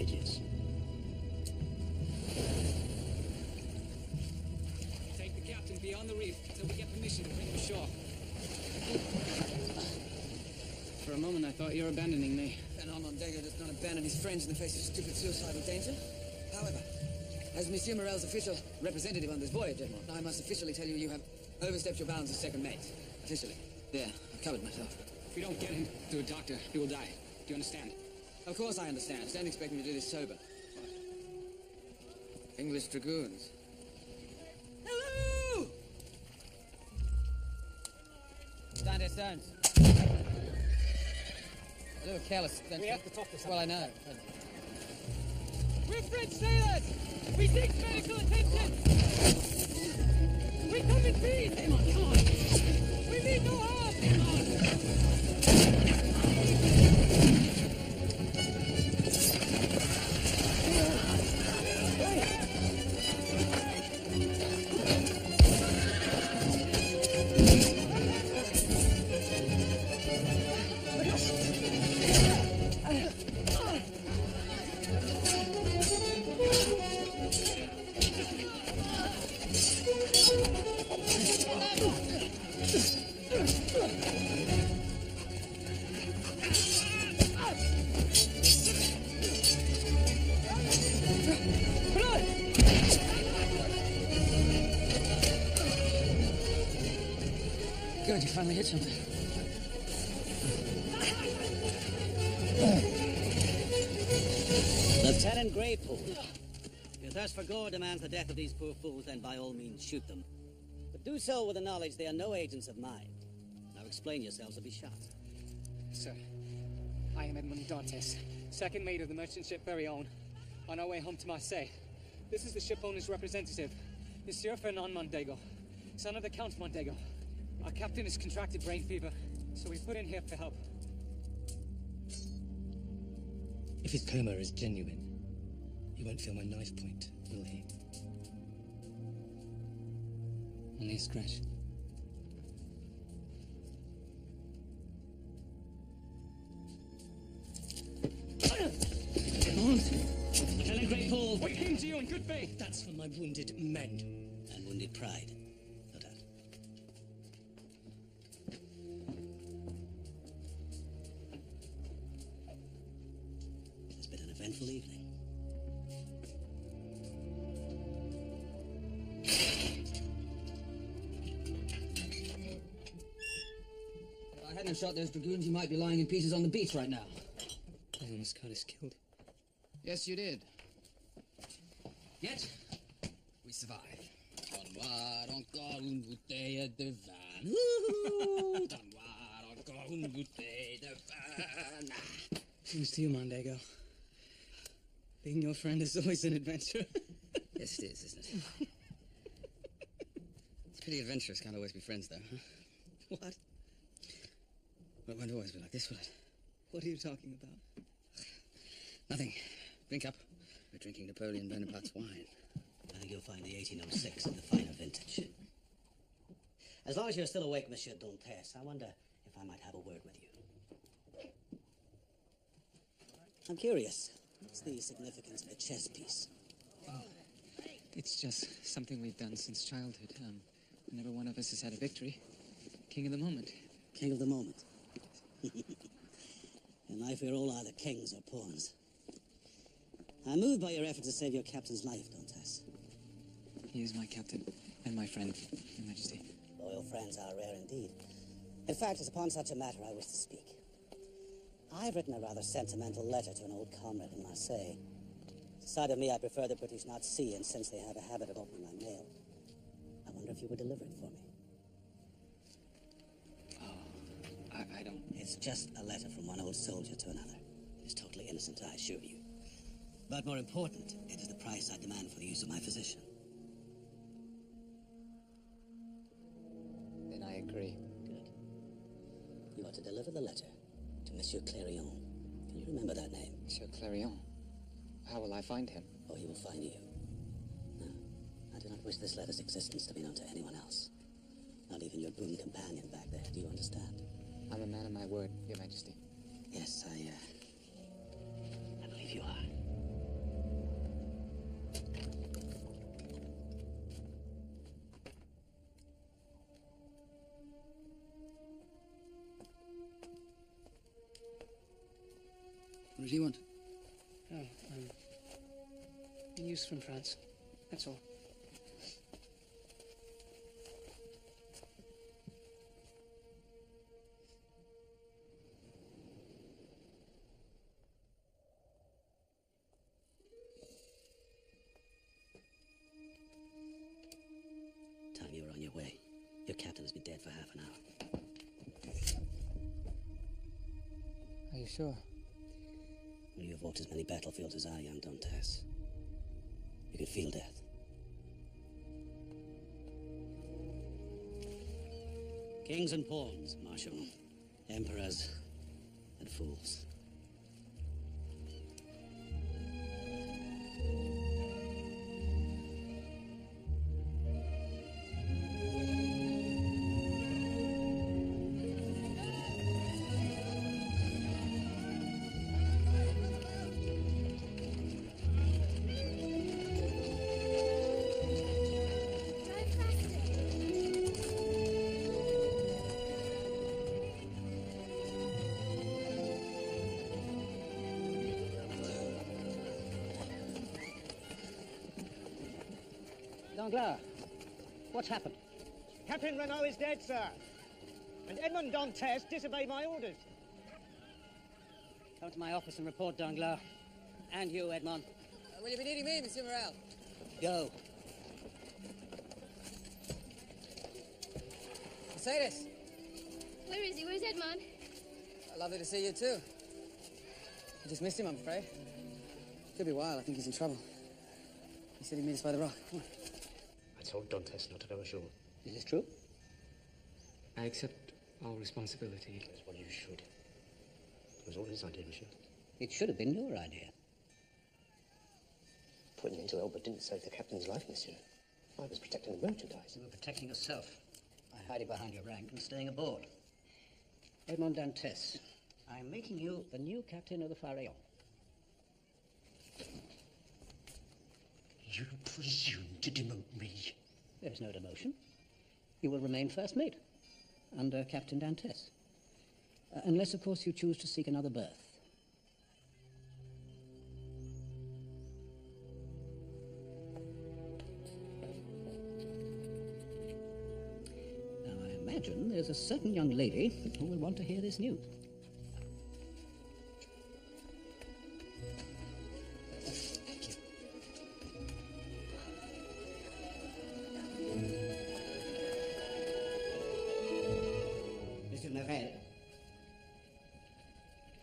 packages. Take the captain beyond the reef until we get permission to bring him ashore. For a moment, I thought you were abandoning me. An Mondego does not abandon his friends in the face of stupid suicidal danger. However, as Monsieur Morel's official representative on this voyage, Edmond, I must officially tell you have overstepped your bounds as second mate. Officially. There, I've covered myself. If we don't get him to a doctor, he will die. Do you understand? Of course I understand. Don't expect me to do this sober. English dragoons. Hello! Stand there, stones. A little careless. We have to talk to Well, I know. We're French sailors! We seek medical attention! We come in peace! Come on, come on! We mean no harm! Come on! Good, you finally hit something. Lieutenant Greypool, if your thirst for gore demands the death of these poor fools, then by all means shoot them. But do so with the knowledge they are no agents of mine. Now explain yourselves or be shot. Sir, I am Edmond Dantes, second mate of the merchant ship Pharaon, on our way home to Marseille. This is the ship owner's representative, Monsieur Fernand Mondego, son of the Count Mondego. Our captain has contracted brain fever, so we put in here for help. If his coma is genuine, he won't feel my knife point, will he? Only a scratch. Lieutenant Greypool! We came to you in good faith! That's for my wounded men. And wounded pride, no doubt. It's been an eventful evening. If I hadn't shot those dragoons, you might be lying in pieces on the beach right now. I almost got us killed. Yes, you did. Yet, we survived. Donne-moi encore une bouteille de vin. Donne-moi encore une bouteille de vin. Thanks to you, Mondego. Being your friend is always an adventure. Yes, it is, isn't it? It's pretty adventurous. Can't always be friends, though, huh? What? Well, it won't always be like this, will it? What are you talking about? Nothing. Drink up. We're drinking Napoleon Bonaparte's wine. I think you'll find the 1806 in the finer vintage. As long as you're still awake, Monsieur Dantes, I wonder if I might have a word with you. I'm curious. What's the significance of a chess piece? It's just something we've done since childhood. Whenever one of us has had a victory, king of the moment. King of the moment. In life, we're all either kings or pawns. I'm moved by your effort to save your captain's life, Dantes. He is my captain and my friend, Your Majesty. Loyal friends are rare indeed. In fact, it's upon such a matter I wish to speak. I've written a rather sentimental letter to an old comrade in Marseille. Aside of me, I prefer the British not see, and since they have a habit of opening my mail, I wonder if you would deliver it for me. I don't... It's just a letter from one old soldier to another. It's totally innocent, I assure you. But more important, it is the price I demand for the use of my physician. Then I agree. Good. You are to deliver the letter to Monsieur Clarion. Can you remember that name? Monsieur Clarion. How will I find him? Oh, he will find you. No, I do not wish this letter's existence to be known to anyone else. Not even your boon companion back there. Do you understand? I'm a man of my word, Your Majesty. Yes, I believe you are. do you want? Oh, news from France. That's all. Time you were on your way. Your captain has been dead for half an hour. Are you sure? Well, you've walked as many battlefields as I, young Dantes. You can feel death. Kings and pawns, Marshal. Emperors and fools. Danglars, what's happened? Captain Renault is dead, sir. And Edmond Dantes disobeyed my orders. Come to my office and report, Danglars. And you, Edmond. Will you be needing me, Monsieur Morel? Go. Mercedes, Where is he? Where's Edmond? lovely to see you too. I just missed him, I'm afraid. Could be a while. I think he's in trouble. He said he'd meet us by the rock. Come on. I told Dantes not to go ashore. Is this true? I accept all responsibility. That's what you should. It was all his idea, monsieur. It should have been your idea. Putting into Elbert didn't save the captain's life, monsieur. I was protecting the merchandise. You were protecting yourself by hiding behind your rank and staying aboard. Edmond Dantes, I'm making you the new captain of the Pharaon. You presume to demote me. There is no demotion. You will remain first mate under Captain Dantes. Unless, of course, you choose to seek another berth. Now, I imagine there's a certain young lady who will want to hear this news.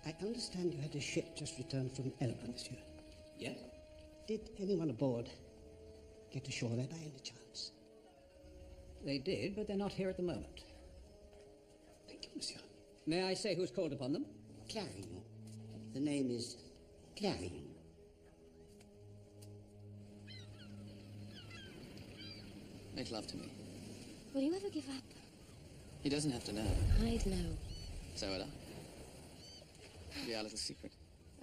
I understand you had a ship just returned from Elba, monsieur. Yes? Did anyone aboard get ashore there by any chance? They did, but they're not here at the moment. Thank you, monsieur. May I say who's called upon them? Clarion. The name is Clarion. Make love to me. Will you ever give up? He doesn't have to know. I'd know. So would I. Be our little secret.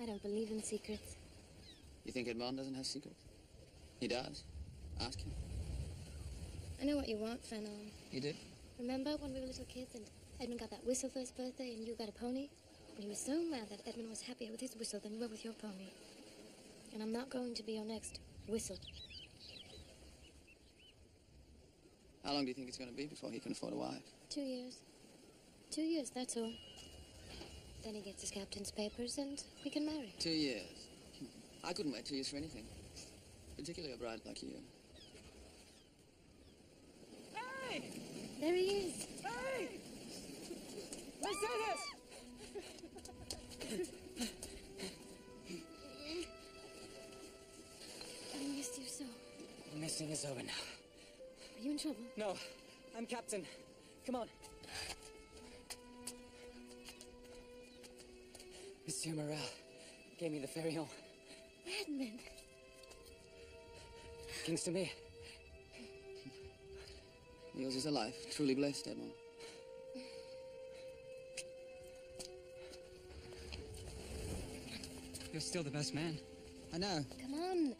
I don't believe in secrets. You think Edmond doesn't have secrets? He does. Ask him. I know what you want, Fanon. You did? Remember when we were little kids and Edmund got that whistle for his birthday and you got a pony? And you were so mad that Edmund was happier with his whistle than you were with your pony. And I'm not going to be your next whistle. How long do you think it's going to be before he can afford a wife? 2 years. 2 years, that's all. Then he gets his captain's papers and we can marry. 2 years. I couldn't wait 2 years for anything. Particularly a bride like you. Hey! There he is. Hey! Mercedes! I missed you so. The missing is over now. Are you in trouble? No, I'm captain. Come on. Monsieur Morel gave me the Pharaon. Edmund. King's to me. Yours is a life truly blessed, Edmond. You're still the best man. I know. Come on.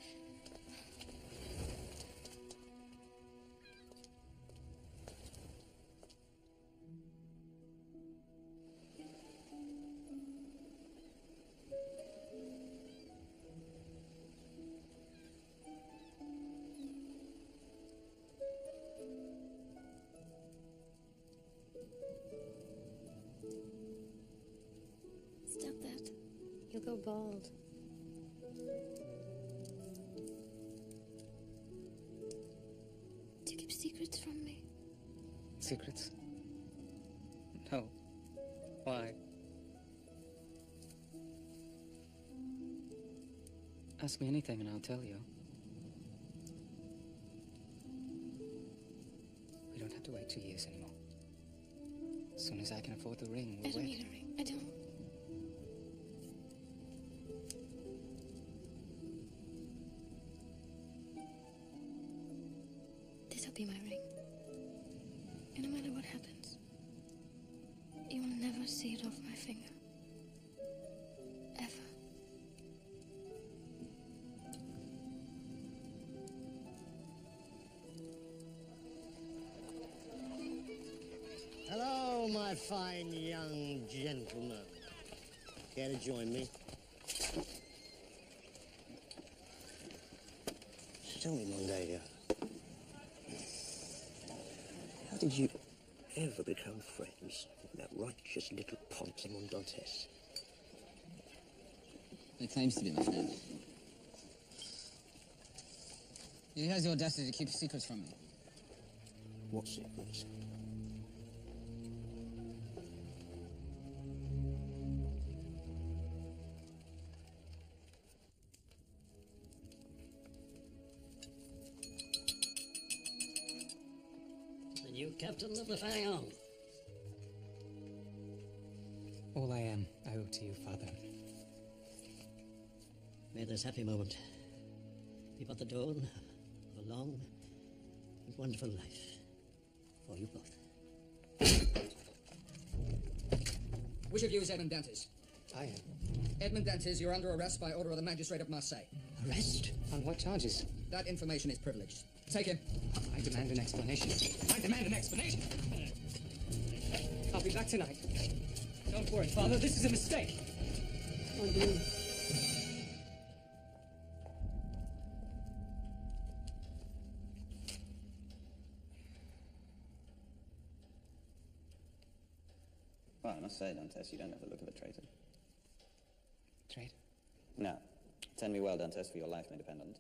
bald. Do you keep secrets from me? Secrets? No. Why? Ask me anything and I'll tell you. We don't have to wait 2 years anymore. As soon as I can afford the ring, we'll I don't wed. need a ring. I don't. This'll be my ring. And no matter what happens, you will never see it off my finger. Ever. Hello, my fine young gentleman. Care to join me? Tell me, Mondego, how did you ever become friends with that righteous little Conde de Monte Cristo? He claims to be my friend. He has the audacity to keep secrets from me. What secrets? The new captain of the Pharaon. All I am, I owe to you, Father. May this happy moment be but the dawn of a long and wonderful life for you both. Which of you is Edmond Dantes? I am. Edmond Dantes, you're under arrest by order of the magistrate of Marseille. Arrest? On what charges? That information is privileged. Take him. I demand an explanation. I demand an explanation! I'll be back tonight. Don't worry, Father, this is a mistake. Well, I must say, Dantes, you don't have the look of a traitor. Trade? No. Tell me well, Dantes, for your life may depend on it.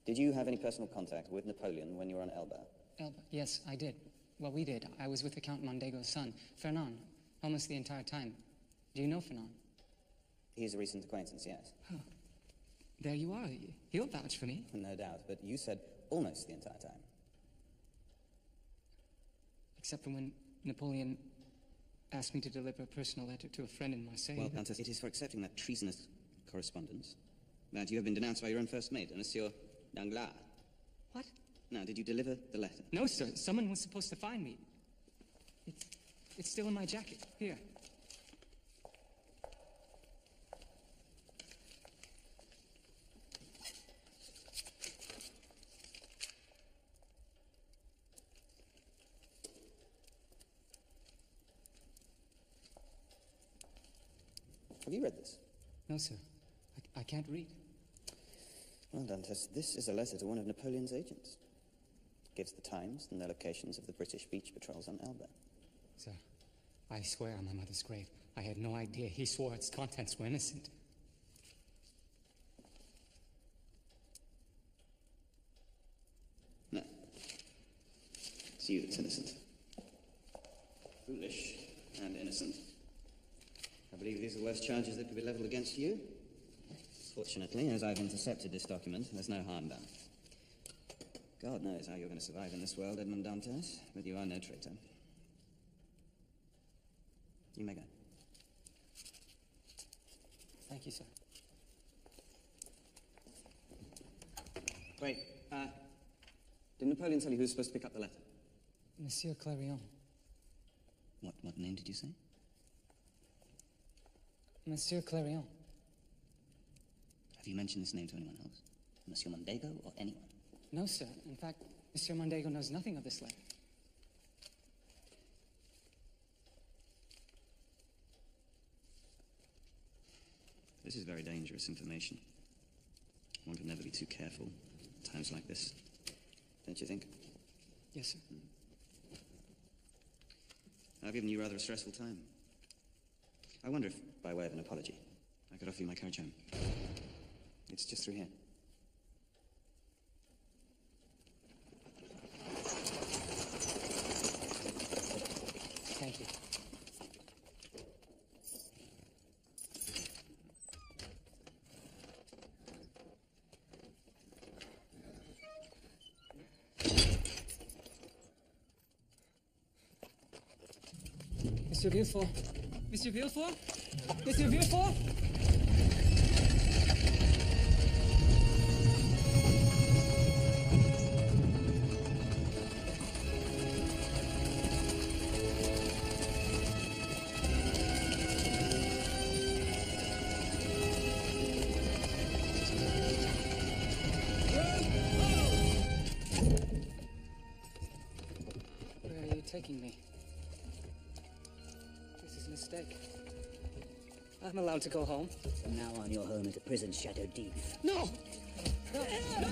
Did you have any personal contact with Napoleon when you were on Elba? Elba? Yes, I did. Well, we did. I was with the Count Mondego's son, Fernand, almost the entire time. Do you know Fernand? He's a recent acquaintance, yes. Oh. There you are. He'll vouch for me. No doubt, but you said almost the entire time. Except for when Napoleon asked me to deliver a personal letter to a friend in Marseille. Well, Dantes, it is for accepting that treasonous correspondence that you have been denounced by your own first mate, Monsieur Danglars. What? Now, did you deliver the letter? No, sir. Someone was supposed to find me. It's still in my jacket. Here. Have you read this? No, sir. I can't read. Well, Dantes, this is a letter to one of Napoleon's agents. It gives the times and the locations of the British beach patrols on Elba. Sir, I swear on my mother's grave, I had no idea. He swore its contents were innocent. No. It's you that's innocent. Foolish and innocent. I believe these are the worst charges that could be levelled against you. Fortunately, as I've intercepted this document, there's no harm done. God knows how you're going to survive in this world, Edmond Dantes, but you are no traitor. You may go. Thank you, sir. Wait, did Napoleon tell you who was supposed to pick up the letter? Monsieur Clarion. What name did you say? Monsieur Clarion. Have you mentioned this name to anyone else? Monsieur Mondego or anyone? No, sir. In fact, Monsieur Mondego knows nothing of this letter. This is very dangerous information. One can never be too careful at times like this. Don't you think? Yes, sir. I've given you rather a stressful time. I wonder if, by way of an apology, I I could offer you my carriage home. It's just through here. Thank you. Monsieur Villefort? Monsieur Villefort? Monsieur Villefort? Where are you taking me? This is a mistake. I'm allowed to go home. From now on, your home is a prison shadow deep. No! No! No!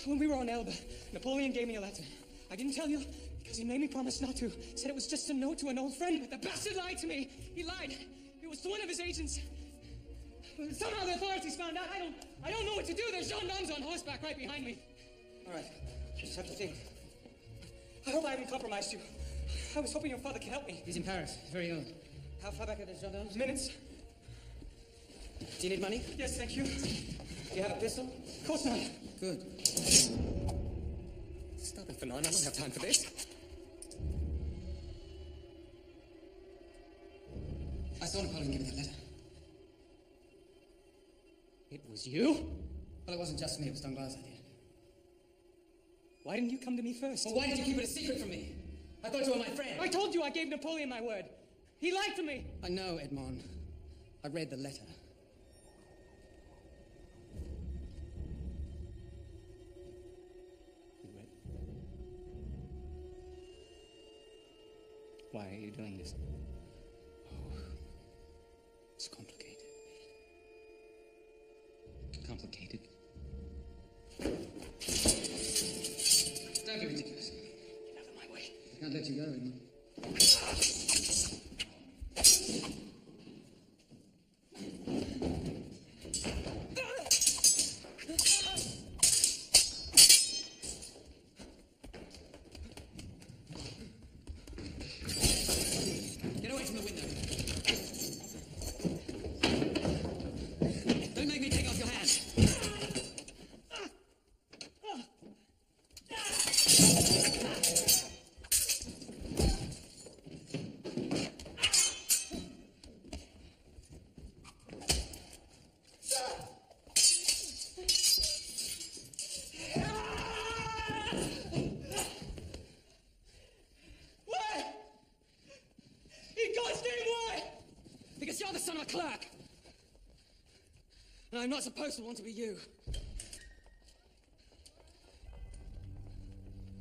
When we were on Elba, Napoleon gave me a letter. I didn't tell you because he made me promise not to. Said it was just a note to an old friend, but the bastard lied to me. He lied. It was to one of his agents. Somehow the authorities found out. I don't know what to do. There's gendarmes on horseback right behind me. All right, just have to think. I hope I haven't compromised you. I was hoping your father could help me. He's in Paris, very ill. How far back are the gendarmes? Minutes. Do you need money? Yes, thank you. Do you have a pistol? Of course not. Good. Stop it, Fernand. I don't have time for this. I saw Napoleon give me that letter. It was you? Well, it wasn't just me. It was Danglars' idea. Why didn't you come to me first? Well, why did you keep it a secret from me? I thought you were my friend. I told you I gave Napoleon my word. He lied to me. I know, Edmond. I read the letter. Why are you doing this? Oh, it's complicated. Complicated. Don't be ridiculous. Get out of my way. I can't let you go, Edmond. Clerk! And I'm not supposed to want to be you.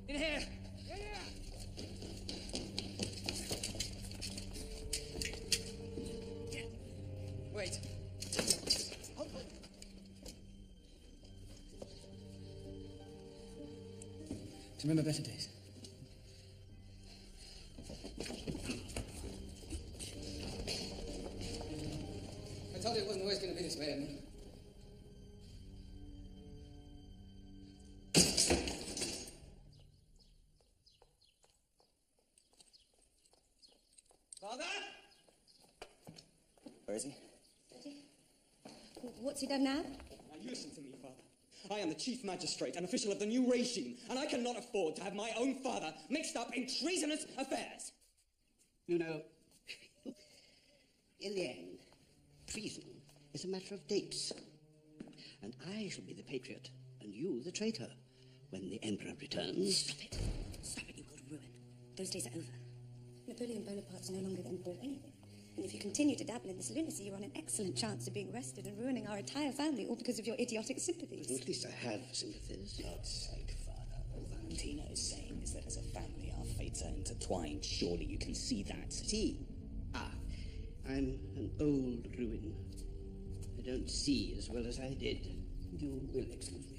In here! Wait. To remember better days. I told you it wasn't always going to be this way, Edmund. Father? Where is he? Daddy? What's he done now? Now you listen to me, Father. I am the chief magistrate, an official of the new regime, and I cannot afford to have my own father mixed up in treasonous affairs. You know, in the end, treason is a matter of dates. And I shall be the patriot, and you the traitor, when the Emperor returns. Stop it. Stop it, you could ruin. Those days are over. Napoleon Bonaparte's no longer the emperor of anything. And if you continue to dabble in this lunacy, you're on an excellent chance of being arrested and ruining our entire family, all because of your idiotic sympathies. At least I have sympathies. God's sake, Father. All Valentina is saying is that as a family, our fates are intertwined. Surely you can see that. See? Ah, I'm an old ruin. I don't see as well as I did. You will excuse me.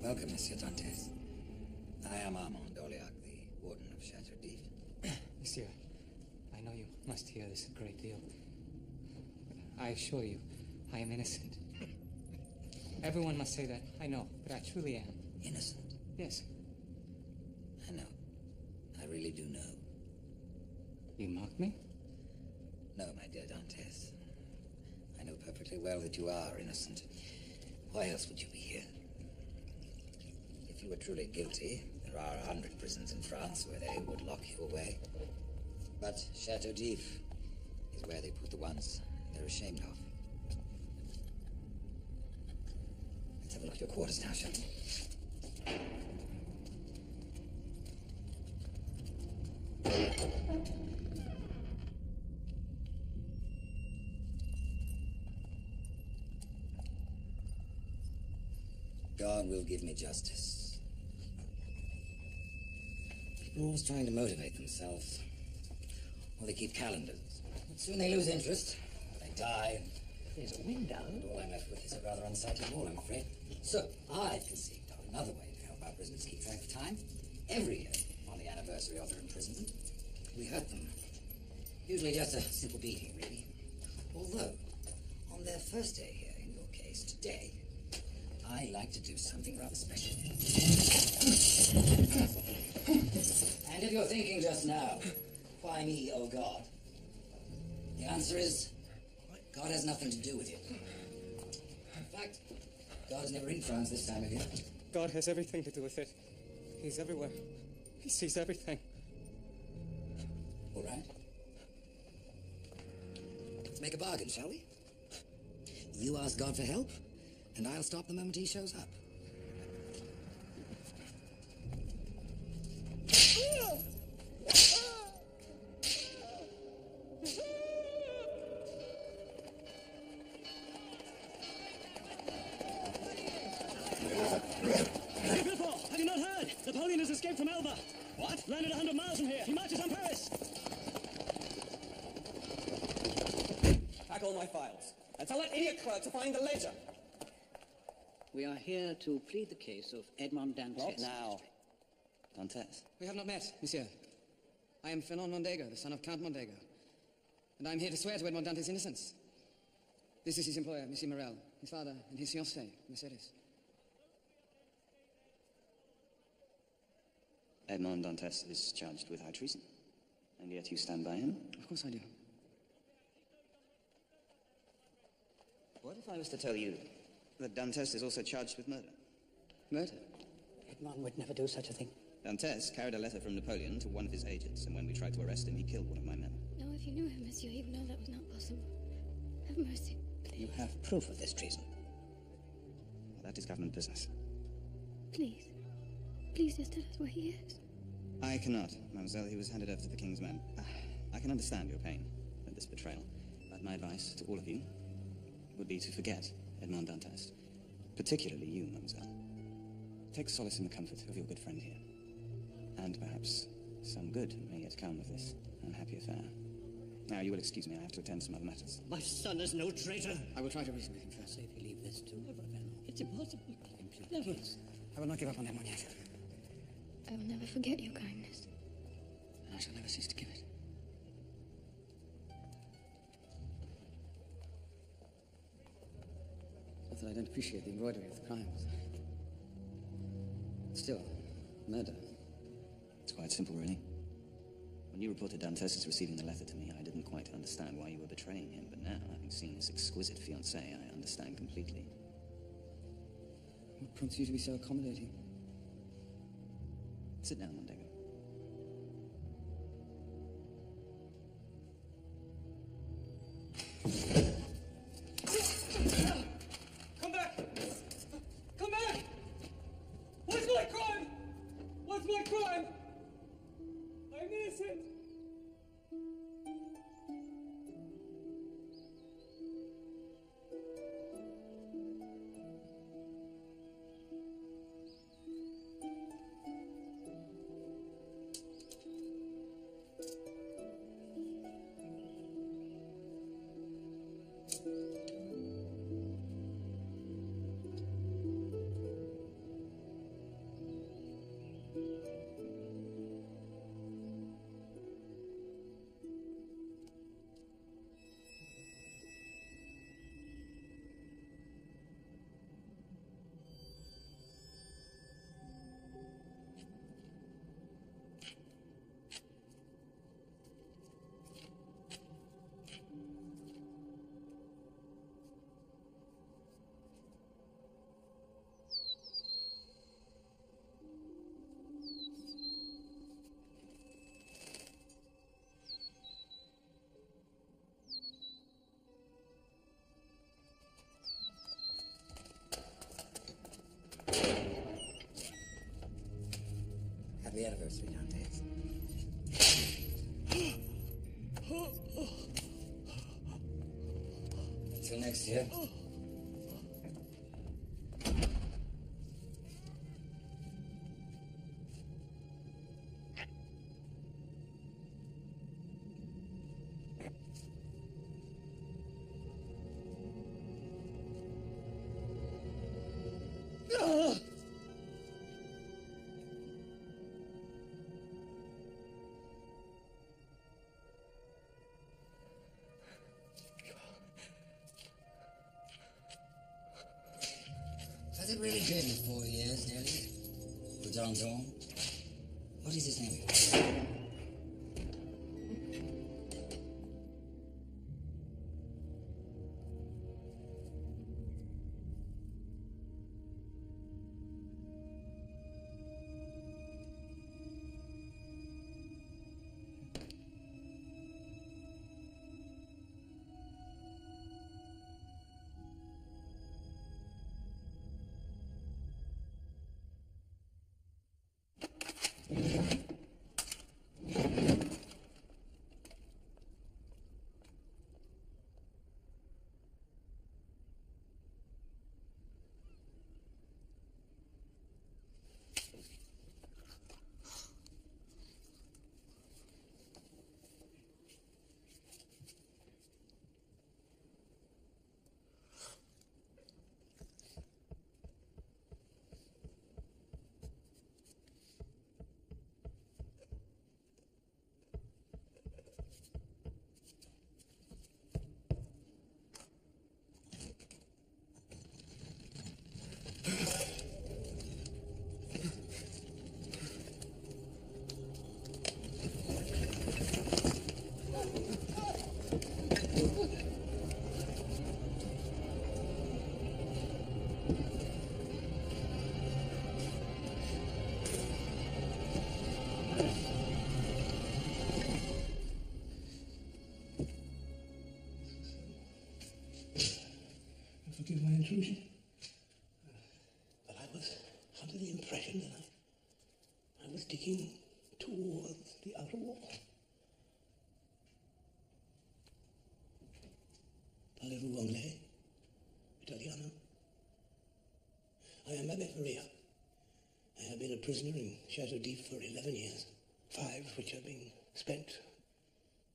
Welcome, Monsieur Dantes. I am Armand d'Orléac, the warden of Chateau d'If. Monsieur, I know you must hear this a great deal. I assure you, I am innocent. Everyone must say that, I know, but I truly am. Innocent? Yes. I know. I really do know. You mock me? No, my dear Dantes. I know perfectly well that you are innocent. Why else would you be here? If you were truly guilty, there are 100 prisons in France where they would lock you away. But Chateau d'If is where they put the ones they're ashamed of. Let's have a look at your quarters now, shall we? God will give me justice. People are always trying to motivate themselves. Or they keep calendars. But soon they lose interest. They die. There's a window. And all I'm left with is a rather unsightly wall, I'm afraid. So, I've conceived of another way to help our prisoners keep track of time. Every year, on the anniversary of their imprisonment, we hurt them. Usually just a simple beating, really. Although, on their first day here, in your case, today, I like to do something rather special. And if you're thinking just now, why me, oh God? The answer is, God has nothing to do with it. In fact, God is never in France this time of year. God has everything to do with it. He's everywhere. He sees everything. All right. Let's make a bargain, shall we? You ask God for help, and I'll stop the moment he shows up. Have you not heard? Napoleon has escaped from Elba. What? Landed 100 miles from here. He marches on Paris. Pack all my files. And tell that idiot clerk to find the ledger. We are here to plead the case of Edmond Dantes. Not now. Dantes. We have not met, monsieur. I am Fernand Mondego, the son of Count Mondego. And I'm here to swear to Edmond Dantes' innocence. This is his employer, Monsieur Morel, his father, and his fiancée, Mercedes. Edmond Dantes is charged with high treason. And yet you stand by him? Of course I do. What if I was to tell you that Dantes is also charged with murder? Murder? Edmond would never do such a thing. Dantes carried a letter from Napoleon to one of his agents, and when we tried to arrest him, he killed one of my men. No, if you knew him, monsieur, you'd know that was not possible. Have mercy. You have proof of this treason. Well, that is government business. Please. Please just tell us where he is. I cannot, mademoiselle. He was handed over to the king's men. I can understand your pain at this betrayal, but my advice to all of you would be to forget Edmond Dantes. Particularly you, mademoiselle. Take solace in the comfort of your good friend here. And perhaps some good may yet come of this unhappy affair. Now, you will excuse me, I have to attend to some other matters. My son is no traitor. I will try to reason with him first. So if you leave this to Ravenel, It's impossible. never. I will not give up on them one yet. I will never forget your kindness. And I shall never cease to give it. Not that I don't appreciate the embroidery of the crimes. Still, murder. It's quite simple, really. When you reported Dantes as receiving the letter to me, I didn't quite understand why you were betraying him, but now, having seen his exquisite fiancée, I understand completely. What prompts you to be so accommodating? Sit down, Mondego. Come back! Come back! What's my crime? What's my crime? I'm innocent! Happy anniversary, Dantes. Until next year. Has it really been 4 years, nearly? The Don? What is his name? Forgive my intrusion. But I was under the impression that I was digging towards the outer wall. Parlez-vous anglais? Italiano? I am Abbe Faria. I have been a prisoner in Chateau d'If for 11 years, 5 which have been spent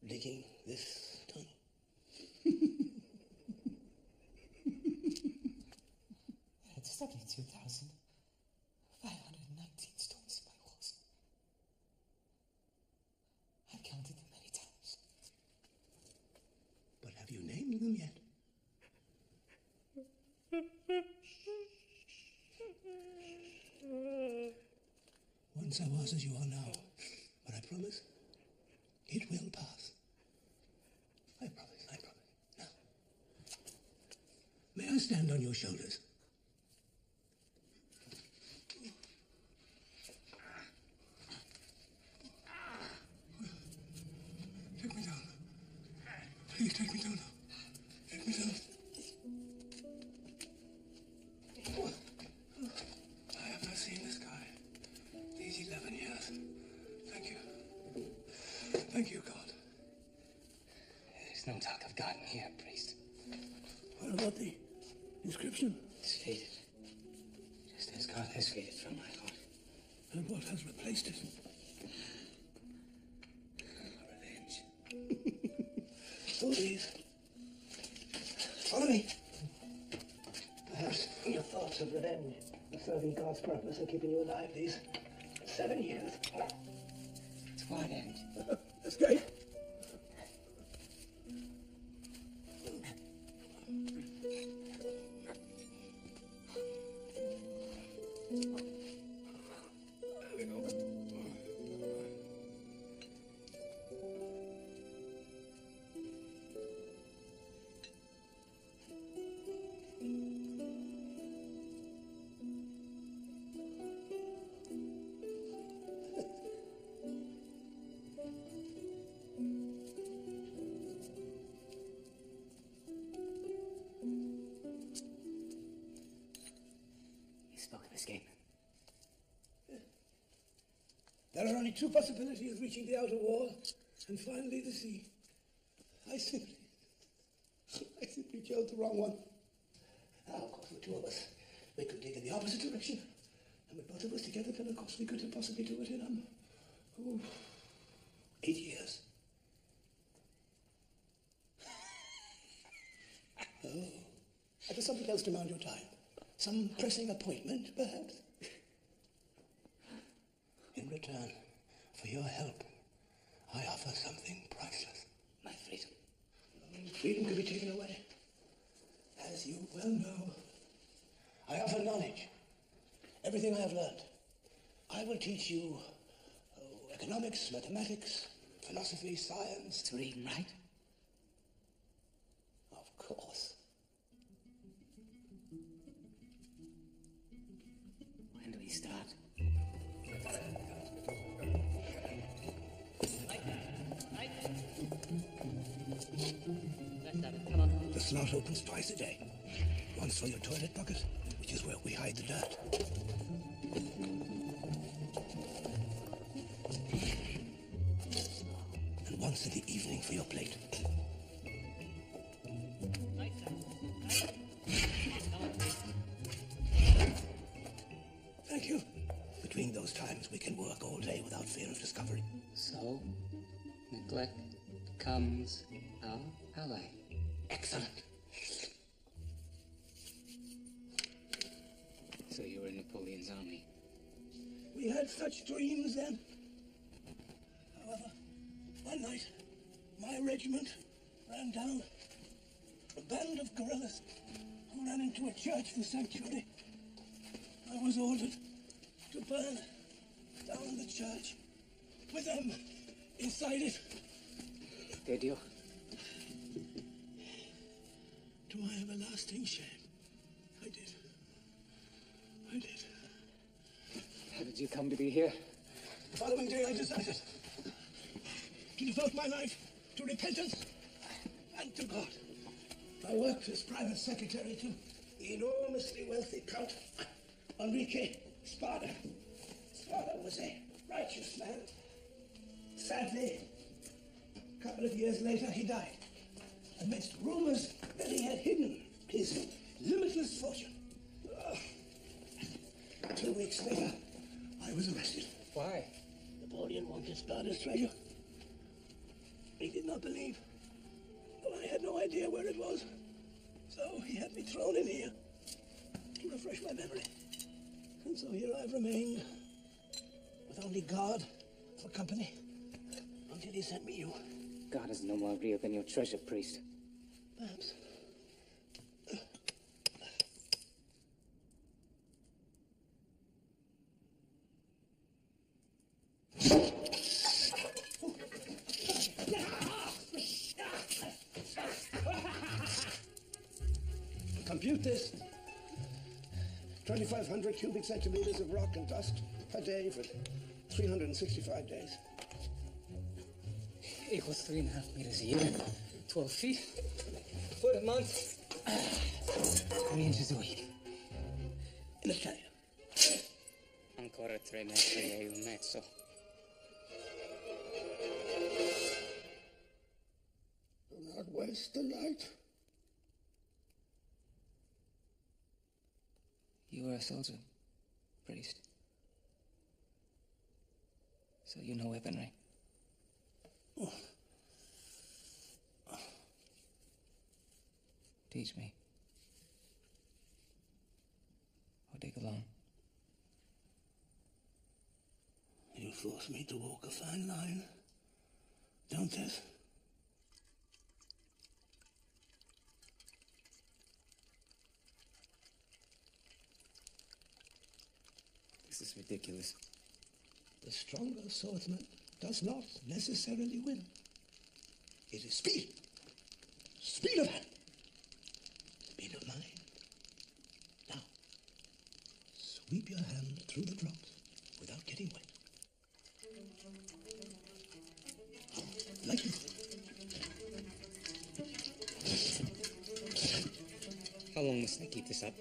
digging this tunnel. It's 72,519 stones in my walls. I've counted them many times. But have you named them yet? Once I was as you are now, but I promise it will pass. I promise, I promise. Now, may I stand on your shoulders? Take me down. Please take me down now. Take me down. I have not seen this guy these 11 years. Thank you. Thank you, God. There's no talk of God in here, priest. What about the inscription? It's faded. Just as God has faded from my heart. And what has replaced it? Revenge. Please. Follow me. Perhaps your thoughts of revenge are serving God's purpose in keeping you alive these 7 years. To what end? Escape. Escape. There are only two possibilities of reaching the outer wall and finally the sea. I simply chose the wrong one. Now, of course, the two of us, we could dig in the opposite direction. And with both of us together, then of course we could possibly do it in, 8 years. Oh. And does something else demand your time? Some pressing appointment, perhaps? In return for your help, I offer something priceless. My freedom. Freedom can be taken away. As you well know, I offer knowledge. Everything I have learned. I will teach you economics, mathematics, philosophy, science. To read and write? Of course. When do we start? Come on. The slot opens twice a day. Once for your toilet bucket, which is where we hide the dirt. And once in the evening for your plate. Thank you. Between those times, we can work all day without fear of discovery. So, neglect becomes our ally. Excellent. So you were in Napoleon's army? We had such dreams then. However, one night, my regiment ran down a band of guerrillas who ran into a church for sanctuary. I was ordered to burn down the church with them inside it. Did you? To my everlasting shame, I did. I did. How did you come to be here? The following day, I decided to devote my life to repentance and to God. I worked as private secretary to the enormously wealthy Count Enrique Spada. Spada was a righteous man. Sadly, a couple of years later, he died amidst rumors that he had hidden his limitless fortune. 2 weeks later, I was arrested. Why? Napoleon wanted Spada's treasure. He did not believe. Well, I had no idea where it was. So he had me thrown in here to refresh my memory. And so here I've remained, with only God for company, until he sent me you. God is no more real than your treasure, priest. Perhaps. Compute this. 2,500 cubic centimeters of rock and dust a day for 365 days. Equals 3.5 meters a year. 12 feet. Foot a month. 3 inches a week. In Italian. Ancora 3 metri e un mezzo. Do not waste the light. You were a soldier, priest. So you know weaponry. Oh. Teach me. Or dig along. You force me to walk a fine line, don't you? This is ridiculous. The stronger swordsman does not necessarily win. It is speed. Speed of hand. Speed of mind. Now, sweep your hand through the drops without getting wet. Like this. How long must I keep this up?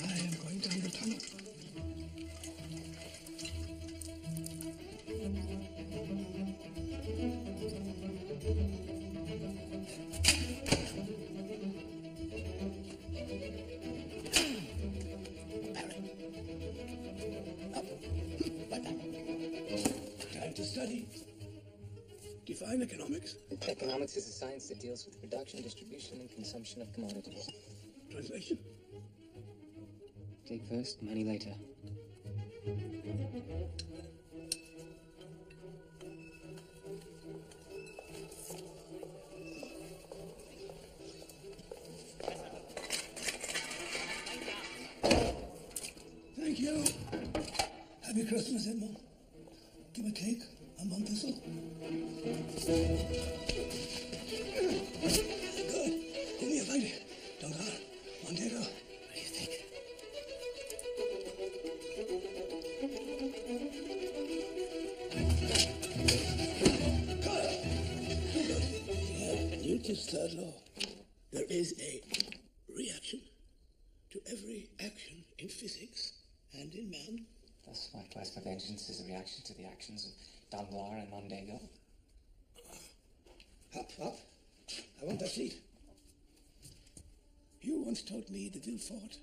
I am going down the tunnel. Time to study. Define economics. Economics is a science that deals with production, distribution, and consumption of commodities. Translation. Take first, money later. Thank you. Happy Christmas, Edmond. Give a cake, a month or so. Good. Give me a bite. Dublado, Montego. What do you think? Good. Newton's third law. There is a reaction to every action in physics and in man. Thus, my quest for vengeance is a reaction to the actions of Danglars and Mondego. Up. I want that seat. You once told me that Villefort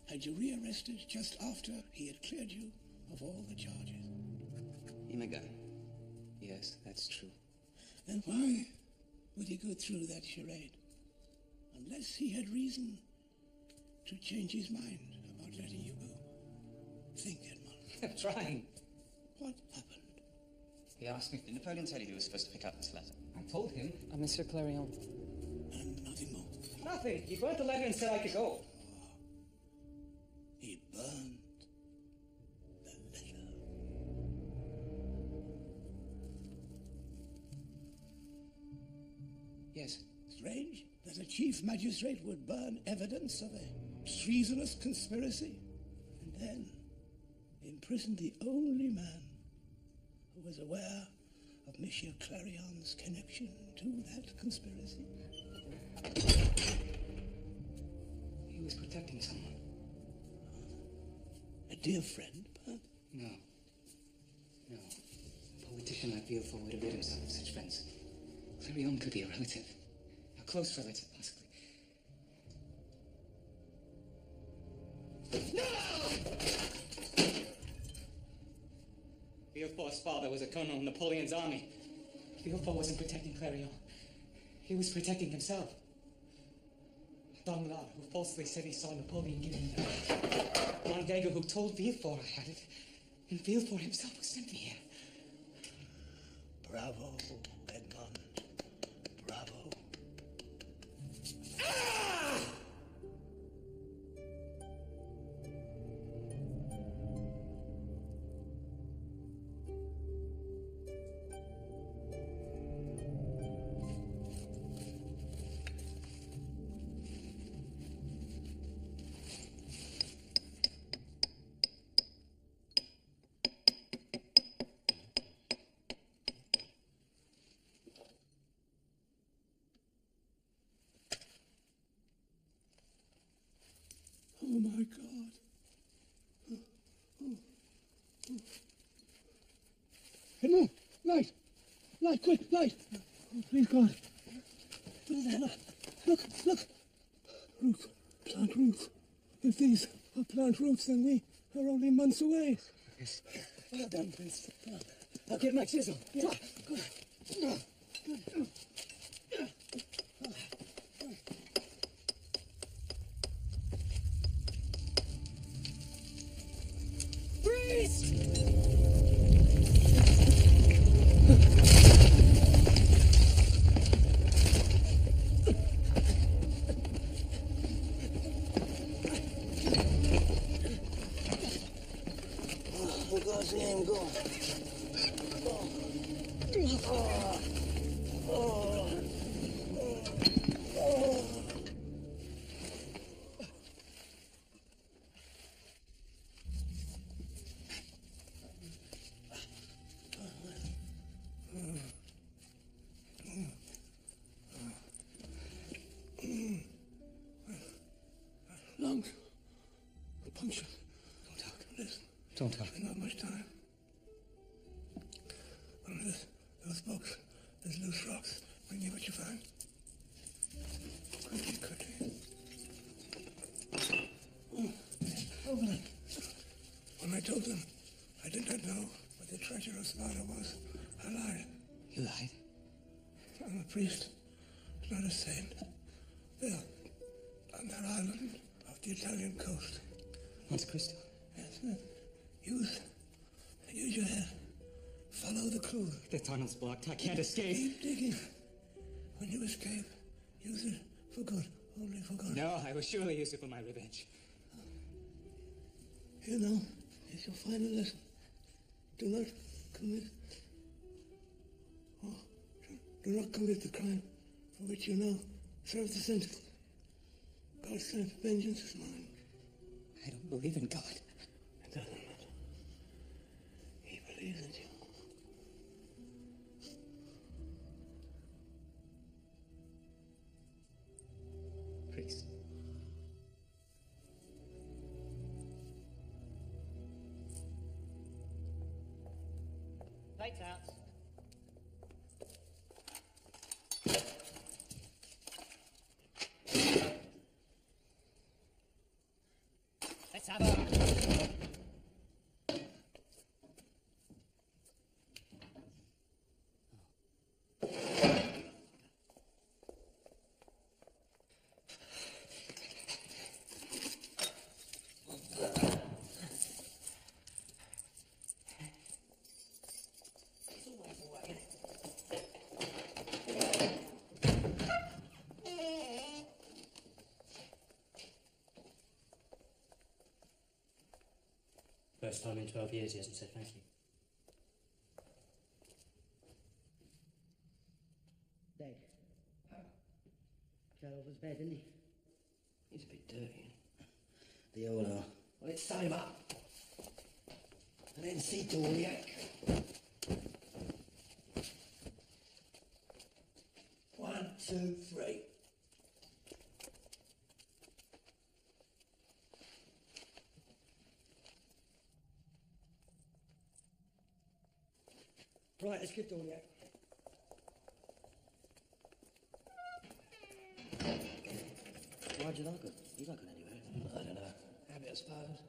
had you rearrested just after he had cleared you of all the charges. You may go. Yes, that's true. Then why would he go through that charade? Unless he had reason to change his mind about letting you go. Think, Edmond. I'm trying. What happened? He asked me. Did Napoleon tell you he was supposed to pick up this letter? I told him. Monsieur Clarion. And nothing more. Nothing. He burned the letter and said I could go. He burned the letter. Yes. Strange that a chief magistrate would burn evidence of a treasonous conspiracy and then imprison the only man who was aware of Monsieur Clarion's connection to that conspiracy. He was protecting someone. A dear friend, perhaps? No. A politician like Villefort would have rid himself of such friends. Clarion could be a relative. A close relative, possibly. Villefort's father was a colonel in Napoleon's army. Villefort wasn't protecting Clarion. He was protecting himself. Danglars, who falsely said he saw Napoleon give him the right. Mondego, who told Villefort I had it. And Villefort himself who sent me here. Bravo, Edmond. Bravo. Oh my God. Edmond, light! Light, quick, light! Oh, please God. What is that? Look! Roots, plant roots. If these are plant roots, then we are only months away. Yes. Well done, Prince. I'll get my chisel. Yeah. Good. Priest! For God's name, go. Lungs. Puncture. Don't talk. Listen. Don't talk. Not much time. Under those books, there's loose rocks. Bring me what you find. Quickly. Open it. When I told them I did not know what the treasure of Sparta was, I lied. You lied? I'm a priest, not a saint. There, on that island off the Italian coast. Monte Cristo? Yes, use your head. Follow the clue. The tunnel's blocked. I can't escape. Keep digging. When you escape, use it for good. Only for good. No, I will surely use it for my revenge. You know, it's your final lesson. Do not commit the crime for which you know serve the sentence. God said, vengeance is mine. I don't believe in God. It doesn't matter. He believes in you. Priest. Lights out. Let's have a... First time in 12 years he hasn't said thank you. Dad. Fell off his bed, didn't he? He's a bit dirty. The old Well, let's tie him up. And then see to all the act. 1, 2, 3. Right, let's get all the act. Why'd you like it? You like it anyway. I don't know. Habit, I suppose.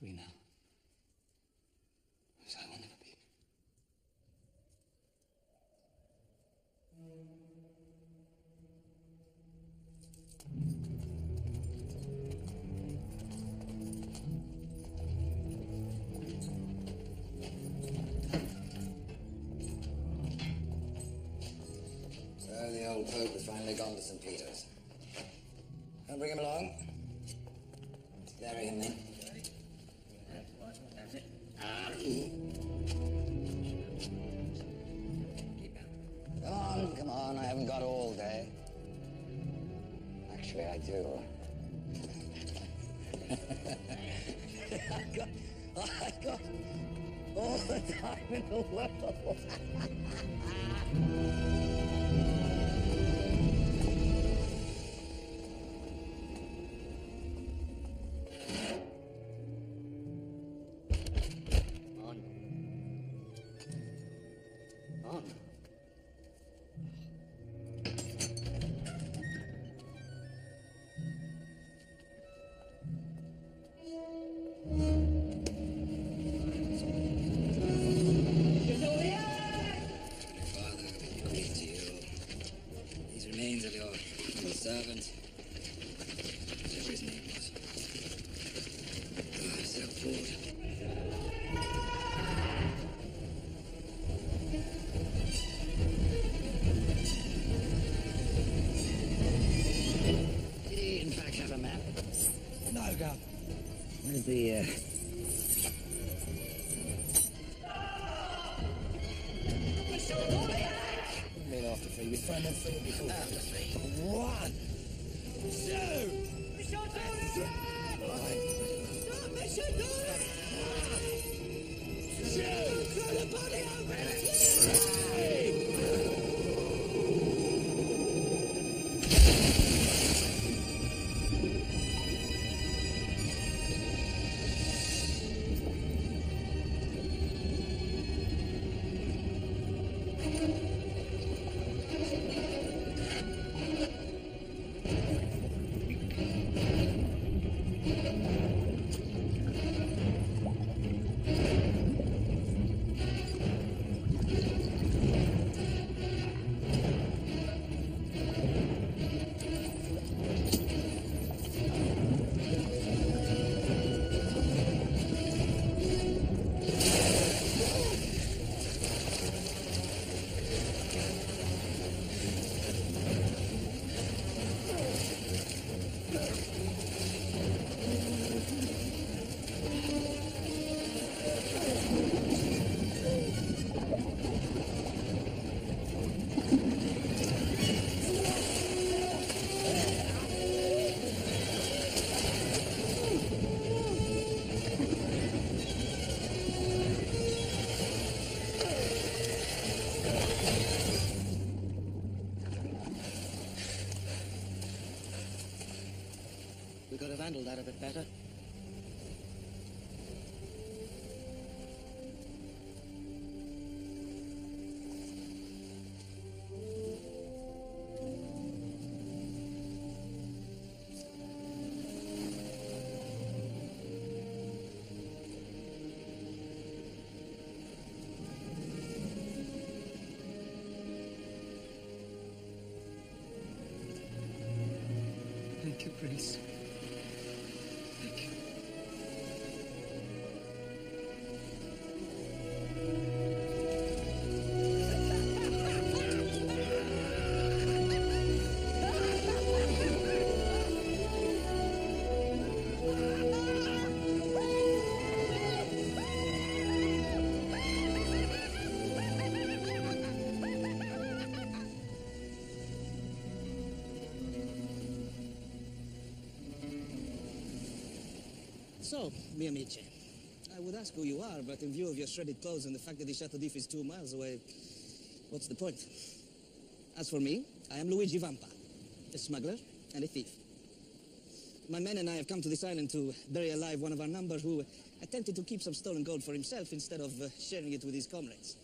free now. As I will never be. So the old Pope has finally gone to St. Peter's. I'll bring him along. Bury him then. Come on, I haven't got all day. Actually, I do. I've got all the time in the world. Servant. Whatever his name was. Oh, I'm so bored. Did he, in fact, have a map? No, Gov. Where's the, Been after three. We found them three before. After three. One. Two. We could have handled that a bit better. Thank you, Prince. Thank you. So, mio amici, I would ask who you are, but in view of your shredded clothes and the fact that the Chateau d'If is 2 miles away, what's the point? As for me, I am Luigi Vampa, a smuggler and a thief. My men and I have come to this island to bury alive one of our number who attempted to keep some stolen gold for himself instead of sharing it with his comrades.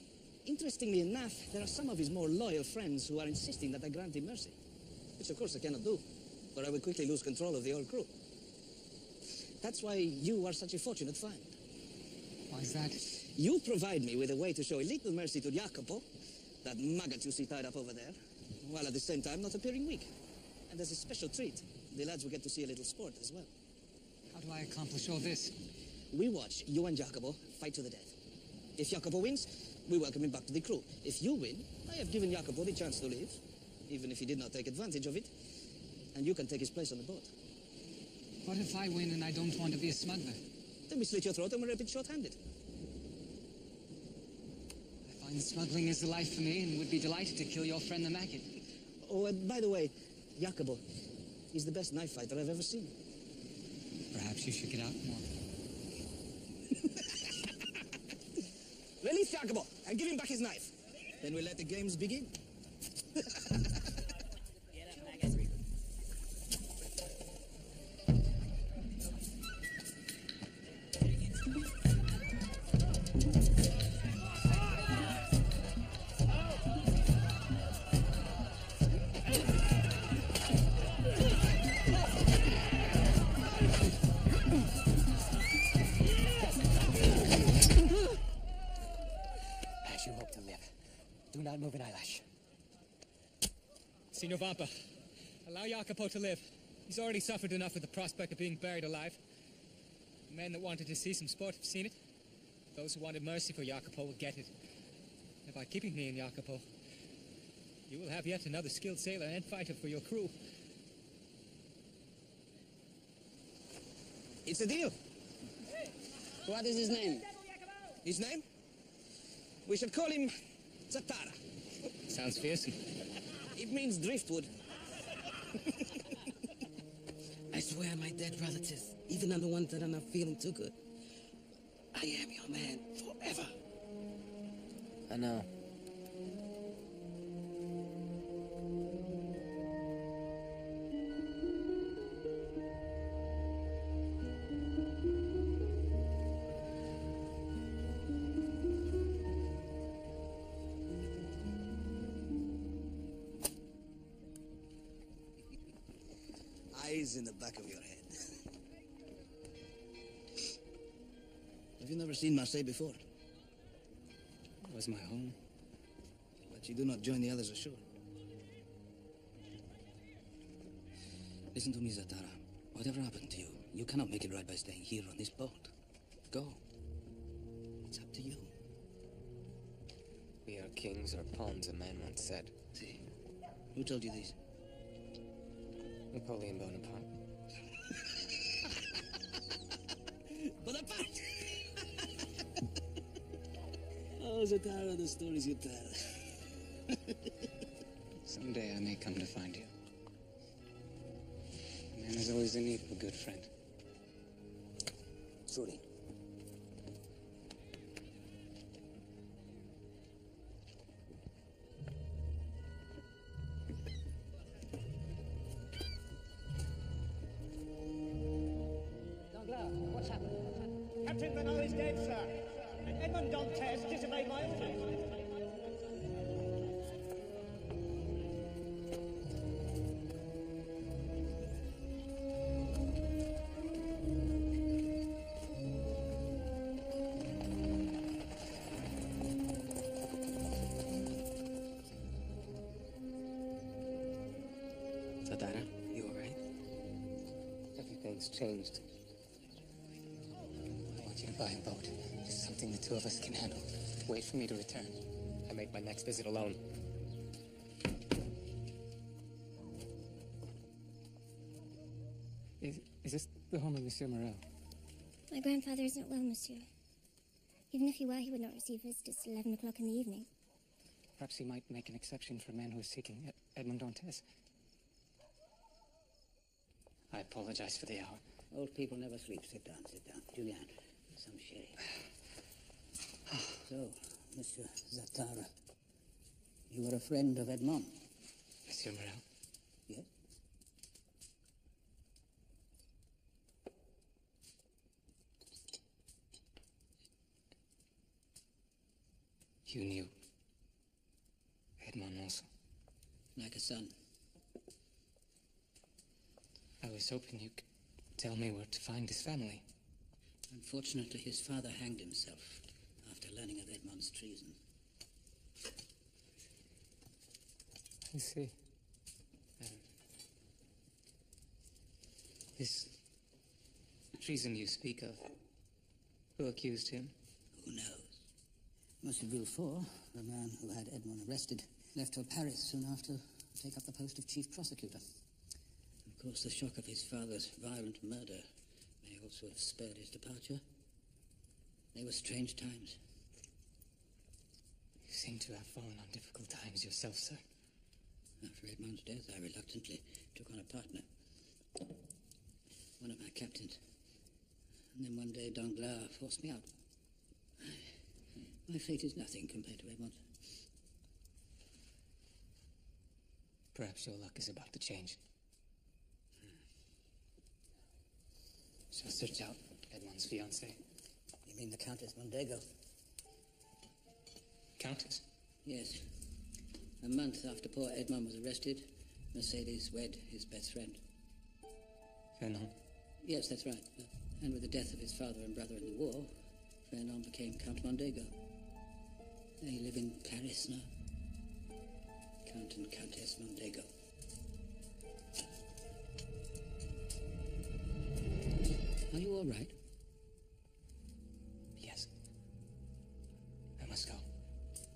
Interestingly enough, there are some of his more loyal friends who are insisting that I grant him mercy, which of course I cannot do, or I would quickly lose control of the whole crew. That's why you are such a fortunate find. Why is that? You provide me with a way to show a little mercy to Jacopo, that maggot you see tied up over there, while at the same time not appearing weak. And as a special treat, the lads will get to see a little sport as well. How do I accomplish all this? We watch you and Jacopo fight to the death. If Jacopo wins, we welcome him back to the crew. If you win, I have given Jacopo the chance to live, even if he did not take advantage of it, and you can take his place on the boat. What if I win and I don't want to be a smuggler? Then we slit your throat and we rip it short-handed. I find smuggling is the life for me and would be delighted to kill your friend the maggot. Oh, and by the way, Jacopo is the best knife fighter I've ever seen. Perhaps you should get out more. Release Jacopo and give him back his knife. Then we'll let the games begin. As you hope to live, do not move an eyelash. Signor Vampa, allow Jacopo to live. He's already suffered enough with the prospect of being buried alive. The men that wanted to see some sport have seen it. Those who wanted mercy for Jacopo will get it. And by keeping me in Jacopo, you will have yet another skilled sailor and fighter for your crew. It's a deal. What is his name? His name? We should call him Zatara. Sounds fearsome. It means driftwood. I swear, my dead relatives, even on the ones that are not feeling too good, I am your man forever. I know. Eyes in the back of your head. Have you never seen Marseille before? It was my home. But you do not join the others ashore. Listen to me, Zatara. Whatever happened to you, you cannot make it right by staying here on this boat. Go. It's up to you. We are kings or pawns, a man once said. See, who told you this? Napoleon Bonaparte. Bonaparte! Oh, Zatara, the stories you tell. Someday I may come to find you. A man is always in need of a good friend. Truly. What's happened? Captain Renault is dead, sir. And Edmond Dantes disobeyed my orders. Zatara, you all right? Everything's changed. I want you to buy a boat. Just something the two of us can handle. Wait for me to return. I make my next visit alone. Is this the home of Monsieur Morel? My grandfather isn't well, monsieur. Even if he were, he would not receive visitors till 11 o'clock in the evening. Perhaps he might make an exception for a man who is seeking Edmond Dantes. I apologize for the hour. Old people never sleep. Sit down, sit down. Julian, some sherry. So, Monsieur Zatara, you are a friend of Edmond? Monsieur Morel? Yes? You knew Edmond also? Like a son. I was hoping you could tell me where to find his family. Unfortunately, his father hanged himself after learning of Edmond's treason. I see. This treason you speak of, who accused him? Who knows? Monsieur Villefort, the man who had Edmond arrested, left for Paris soon after to take up the post of chief prosecutor. Of course, the shock of his father's violent murder may also have spurred his departure. They were strange times. You seem to have fallen on difficult times yourself, sir. After Edmond's death, I reluctantly took on a partner. One of my captains. And then one day, Danglars forced me out. My fate is nothing compared to Edmond's. Perhaps your luck is about to change. Shall search out Edmond's fiancée. You mean the Countess Mondego? Countess? Yes. A month after poor Edmond was arrested, Mercedes wed his best friend. Fernand? Yes, that's right. And with the death of his father and brother in the war, Fernand became Count Mondego. They live in Paris now. Count and Countess Mondego. Are you all right? Yes. I must go.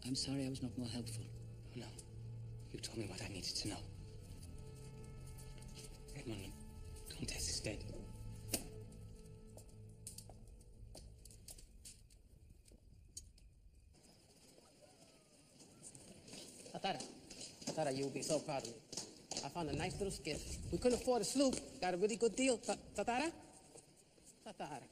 I'm sorry I was not more helpful. Oh, no. You told me what I needed to know. Edmond Dantes is dead. Tata, you'll be so proud of me. I found a nice little skiff. We couldn't afford a sloop. Got a really good deal. Tatara? Tatara.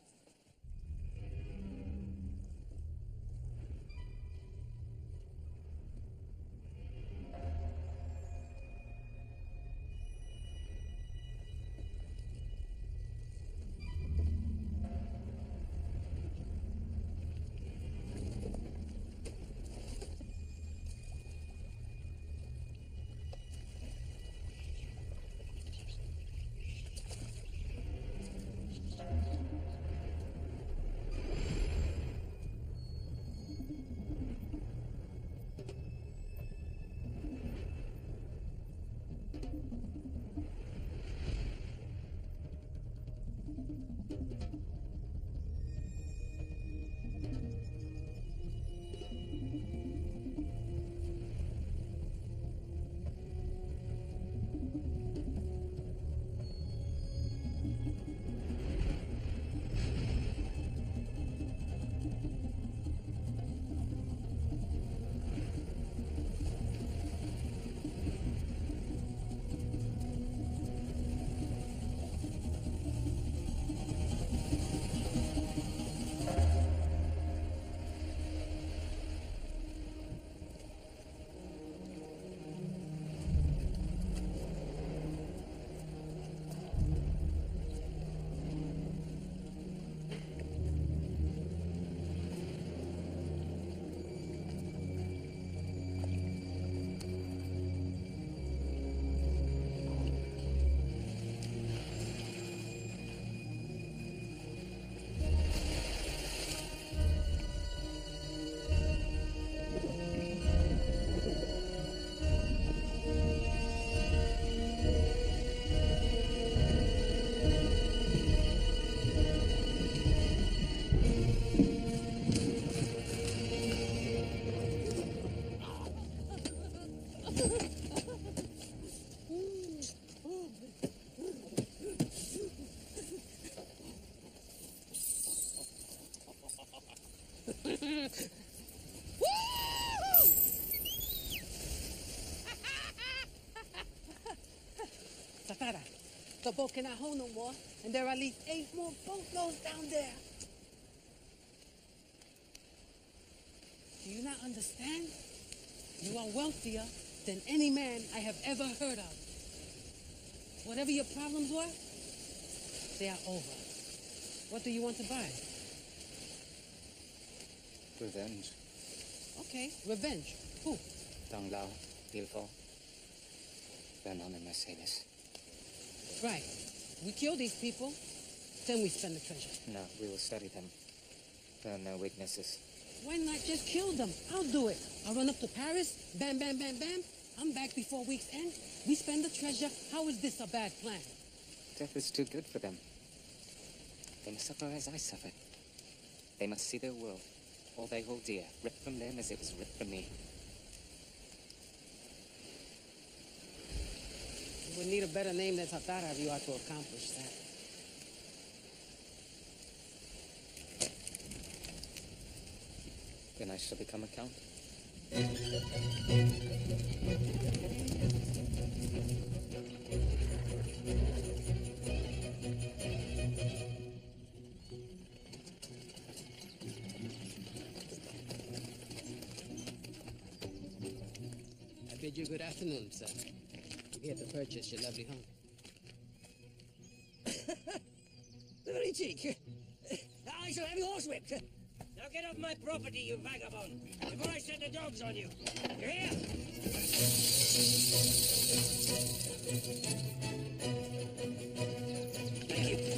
Tatara, the boat cannot hold no more, and there are at least 8 more boatloads down there. Do you not understand? You are wealthier than any man I have ever heard of. Whatever your problems were, they are over. What do you want to buy? Revenge. Okay, revenge. Who? Danglars, Villefort, Fernand and Mercedes. Right. We killed these people, Then we spend the treasure. No, we will study them. There are no weaknesses. Why not just kill them? I'll do it. I'll run up to Paris. Bam, bam, bam, bam. I'm back before week's end. We spend the treasure. How is this a bad plan? Death is too good for them. They must suffer as I suffered. They must see their world, all they hold dear, ripped from them as it was ripped from me. You would need a better name than Tatara if you are to accomplish that. Then I shall become a count. I bid you good afternoon, sir. We're here to purchase your lovely home. The very cheek. I shall have you horsewhipped. Now get off my property, you vagabond, before I send the dogs on you. You hear? Thank you.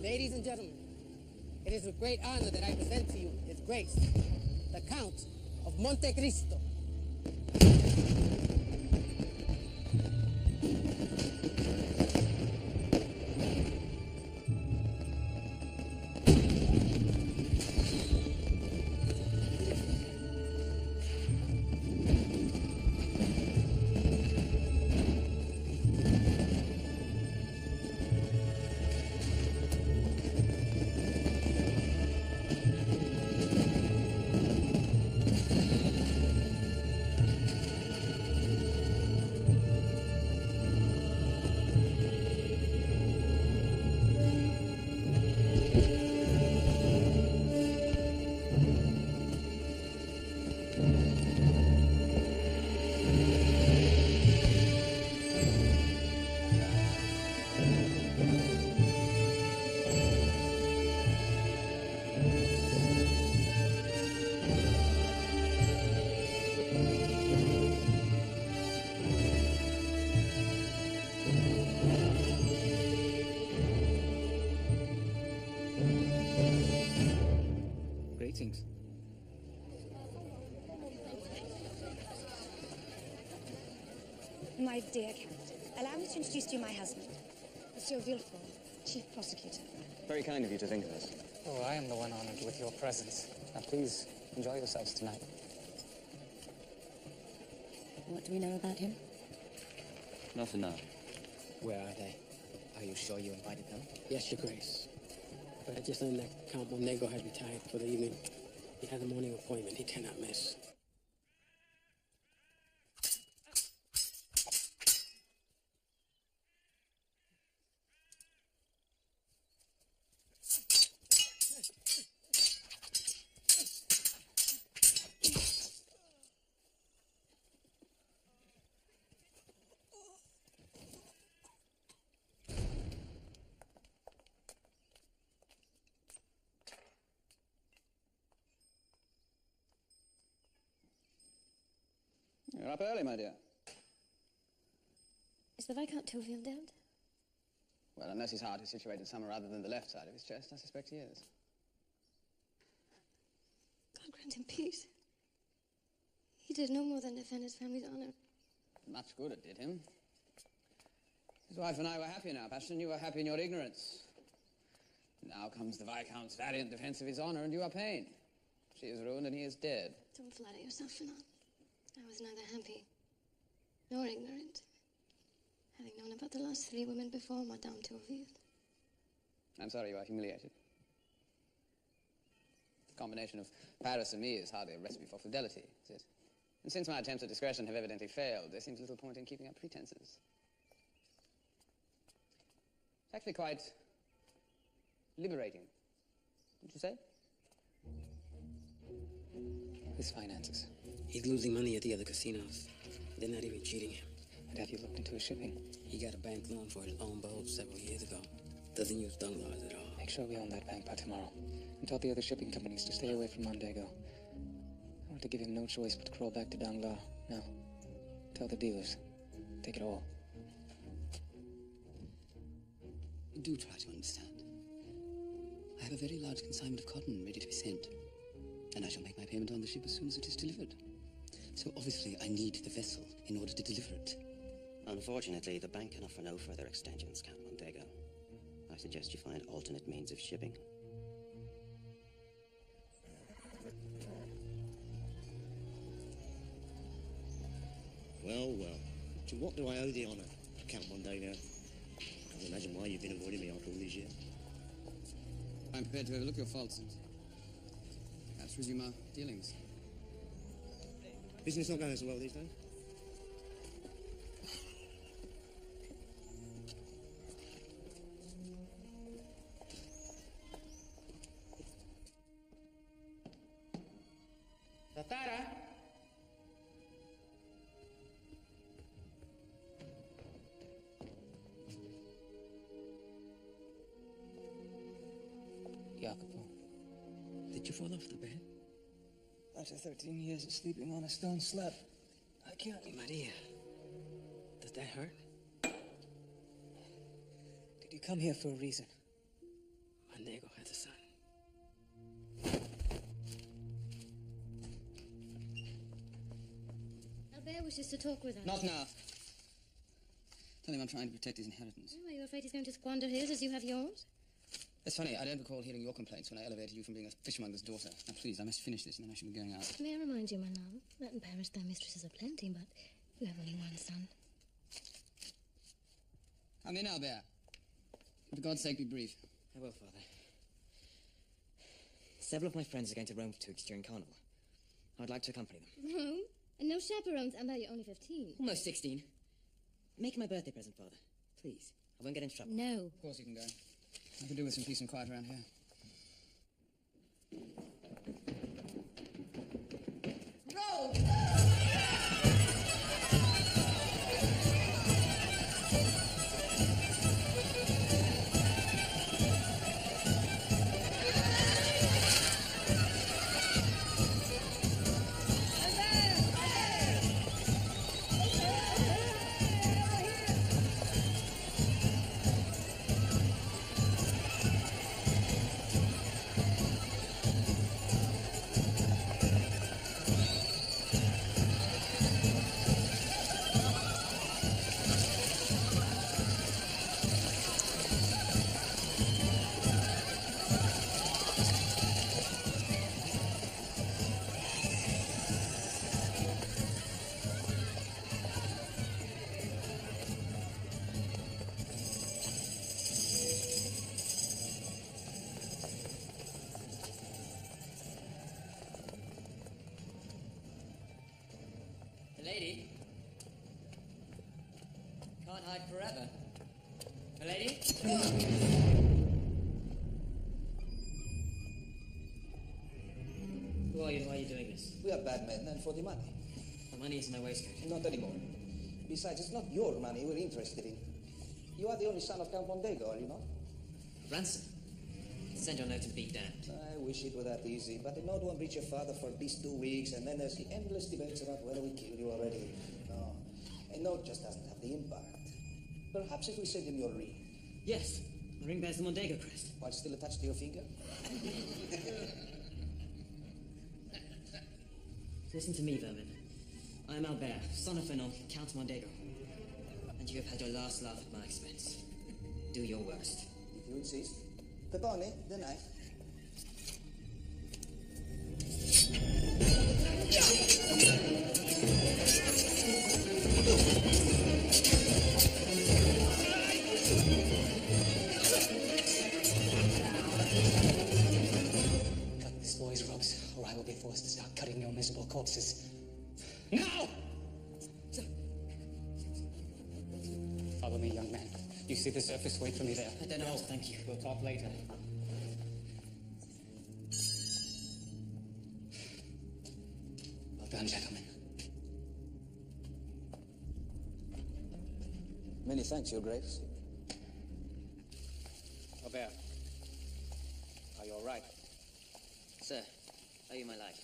Ladies and gentlemen, it is with great honor that I present to you His Grace, the Count of Monte Cristo. Greetings. My dear Count, allow me to introduce to you my husband, Monsieur Villefort, Chief Prosecutor. Very kind of you to think of us. Oh, I am the one honored with your presence. Now, please, enjoy yourselves tonight. What do we know about him? Not enough. Where are they? Are you sure you invited them? Yes, Your Grace. But I just learned that Count Monego had retired for the evening. He had a morning appointment he cannot miss. You're up early, my dear. Is the Viscount Tourville dead? Well, unless his heart is situated somewhere other than the left side of his chest, I suspect he is. God grant him peace. He did no more than defend his family's honor. Much good it did him. His The wife and I were happy now, Passion. You were happy in your ignorance. Now comes the Viscount's valiant defense of his honor, and you are pained. She is ruined, and he is dead. Don't flatter yourself, Fernand. I was neither happy nor ignorant, having known about the last 3 women before Madame Tourville. I'm sorry you are humiliated. The combination of Paris and me is hardly a recipe for fidelity, is it? And since my attempts at discretion have evidently failed, there seems little point in keeping up pretenses. It's actually quite liberating, wouldn't you say? His finances. He's losing money at the other casinos. They're not even cheating him. And have you looked into his shipping? He got a bank loan for his own boat several years ago. Doesn't use dublado at all. Make sure we own that bank by tomorrow. And tell the other shipping companies to stay away from Mondego. I want to give him no choice but to crawl back to Danglars. Now, tell the dealers. Take it all. Do try to understand. I have a very large consignment of cotton ready to be sent. And I shall make my payment on the ship as soon as it is delivered. So obviously I need the vessel in order to deliver it. Unfortunately, the bank can offer no further extensions, Count Mondego. I suggest you find alternate means of shipping. Well, well. To what do I owe the honor, Count Mondego? I can't imagine why you've been avoiding me after all these years. I'm prepared to overlook your faults and perhaps resume our dealings. Business not going so well these days? Tatara? Jacopo. Did you fall off the bed? After 13 years of sleeping on a stone slab, I can't. Maria, does that hurt? Did you come here for a reason? Mondego has a son. Albert wishes to talk with us. Not now. Tell him I'm trying to protect his inheritance. Oh, are you afraid he's going to squander his as you have yours? It's funny, I don't recall hearing your complaints when I elevated you from being a fishmonger's daughter. Now, please, I must finish this and then I shall be going out. May I remind you, my love, that in Paris there are mistresses aplenty, but you have only one son. I'm in, Albert. For God's sake, be brief. I will, Father. Several of my friends are going to Rome for 2 weeks during Carnival. I'd like to accompany them. Rome? And no chaperones, Albert, you're only 15. Almost 16. Make it my birthday present, Father. Please. I won't get into trouble. No. Of course you can go. I could do with some peace and quiet around here. Milady? Can't hide forever. Milady? Who are you? Why are you doing this? We are bad men, and for the money. The money is in my waistcoat. Not anymore. Besides, it's not your money we're interested in. You are the only son of Count Mondego, are you not? Ransom? Send your note and be damned. I wish it were that easy, but they know to unreach your father for at least 2 weeks, and then there's the endless debates about whether we killed you already. No. A note just doesn't have the impact. Perhaps if we send him your ring. Yes. The ring bears the Mondego crest. While still attached to your finger? Listen to me, vermin. I am Albert, son of Fernand, Count Mondego. And you have had your last laugh at my expense. Do your worst. If you insist. Pepone, the knife. Cut this boy's ropes, or I will be forced to start cutting your miserable corpses. Now! Follow me, young man. You see the surface? Wait for me there. I don't know. Thank you. We'll talk later. Well done, gentlemen. Many thanks, Your Grace. Robert, are you all right? Sir, are you my life?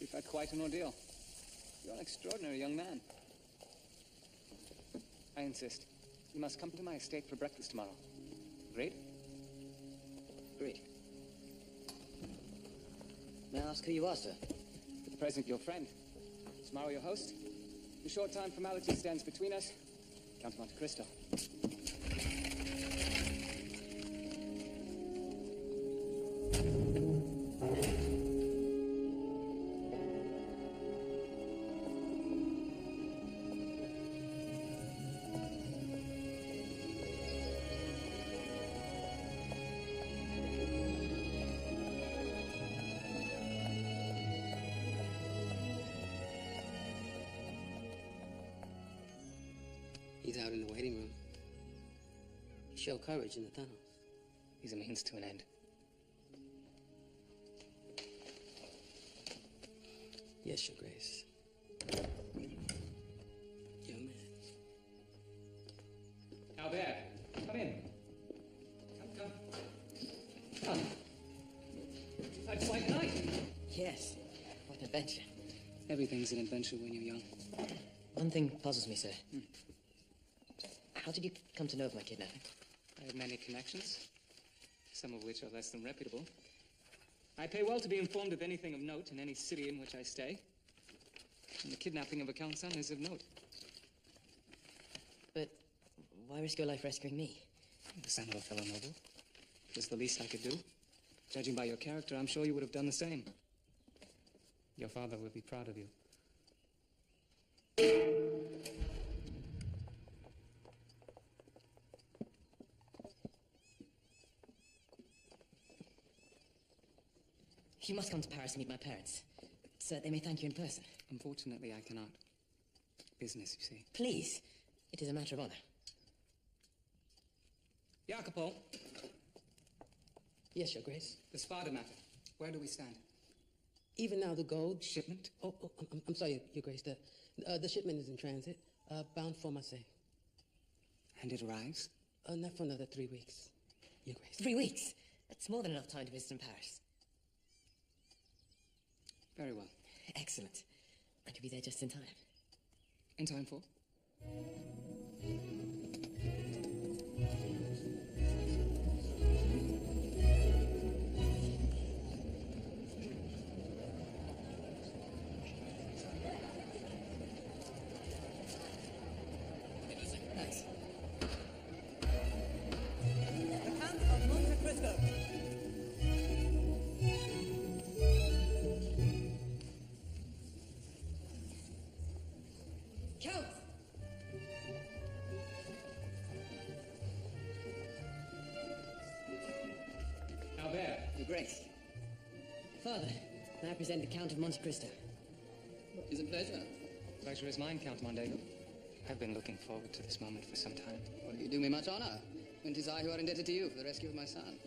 You've had quite an ordeal. You're an extraordinary young man. I insist. You must come to my estate for breakfast tomorrow. Agreed? Agreed. May I ask who you are, sir? For the present, your friend. Tomorrow, your host. The short-time formality stands between us. Count de Monte Cristo. He's out in the waiting room. Show courage in the tunnels. He's a means to an end. Yes, Your Grace. Young man. Albert, come in. Come. You've had quite a night. Yes. What an adventure. Everything's an adventure when you're young. One thing puzzles me, sir. How did you come to know of my kidnapping? I have many connections, some of which are less than reputable. I pay well to be informed of anything of note in any city in which I stay. And the kidnapping of a Count's son is of note. But why risk your life rescuing me? The son of a fellow noble. It was the least I could do. Judging by your character, I'm sure you would have done the same. Your father will be proud of you. You must come to Paris to meet my parents, so that they may thank you in person. Unfortunately, I cannot. Business, you see. Please, it is a matter of honor. Jacopo, Yes, Your Grace. the Spada matter. Where do we stand? Even now, the gold Shipment? I'm sorry, Your Grace. The shipment is in transit, bound for Marseille. And it arrives? Not for another 3 weeks, Your Grace. 3 weeks? That's more than enough time to visit in Paris. Very well. Excellent. I could be there just in time. In time for? Nice. The Count of Monte Cristo. Count! Albert. Your Grace. Father, may I present the Count of Monte Cristo? It's a pleasure. Pleasure is mine, Count Mondego. I've been looking forward to this moment for some time. Well, you do me much honor. And 'tis I who are indebted to you for the rescue of my son.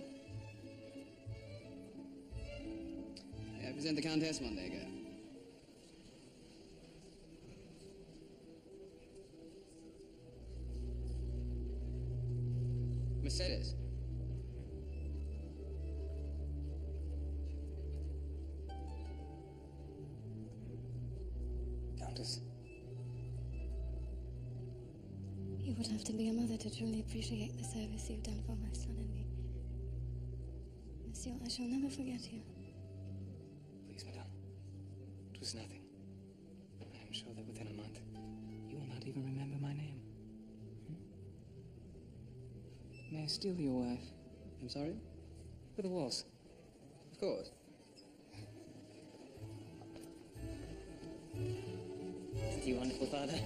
May I present the Countess Mondego? Mercedes. Countess. You would have to be a mother to truly appreciate the service you've done for my son and me. Monsieur, I shall never forget you. Please, madame. It was nothing. I am sure that within a month, you will not even remember my name. May I steal your wife? I'm sorry? For the waltz. Of course. Thank you, wonderful father.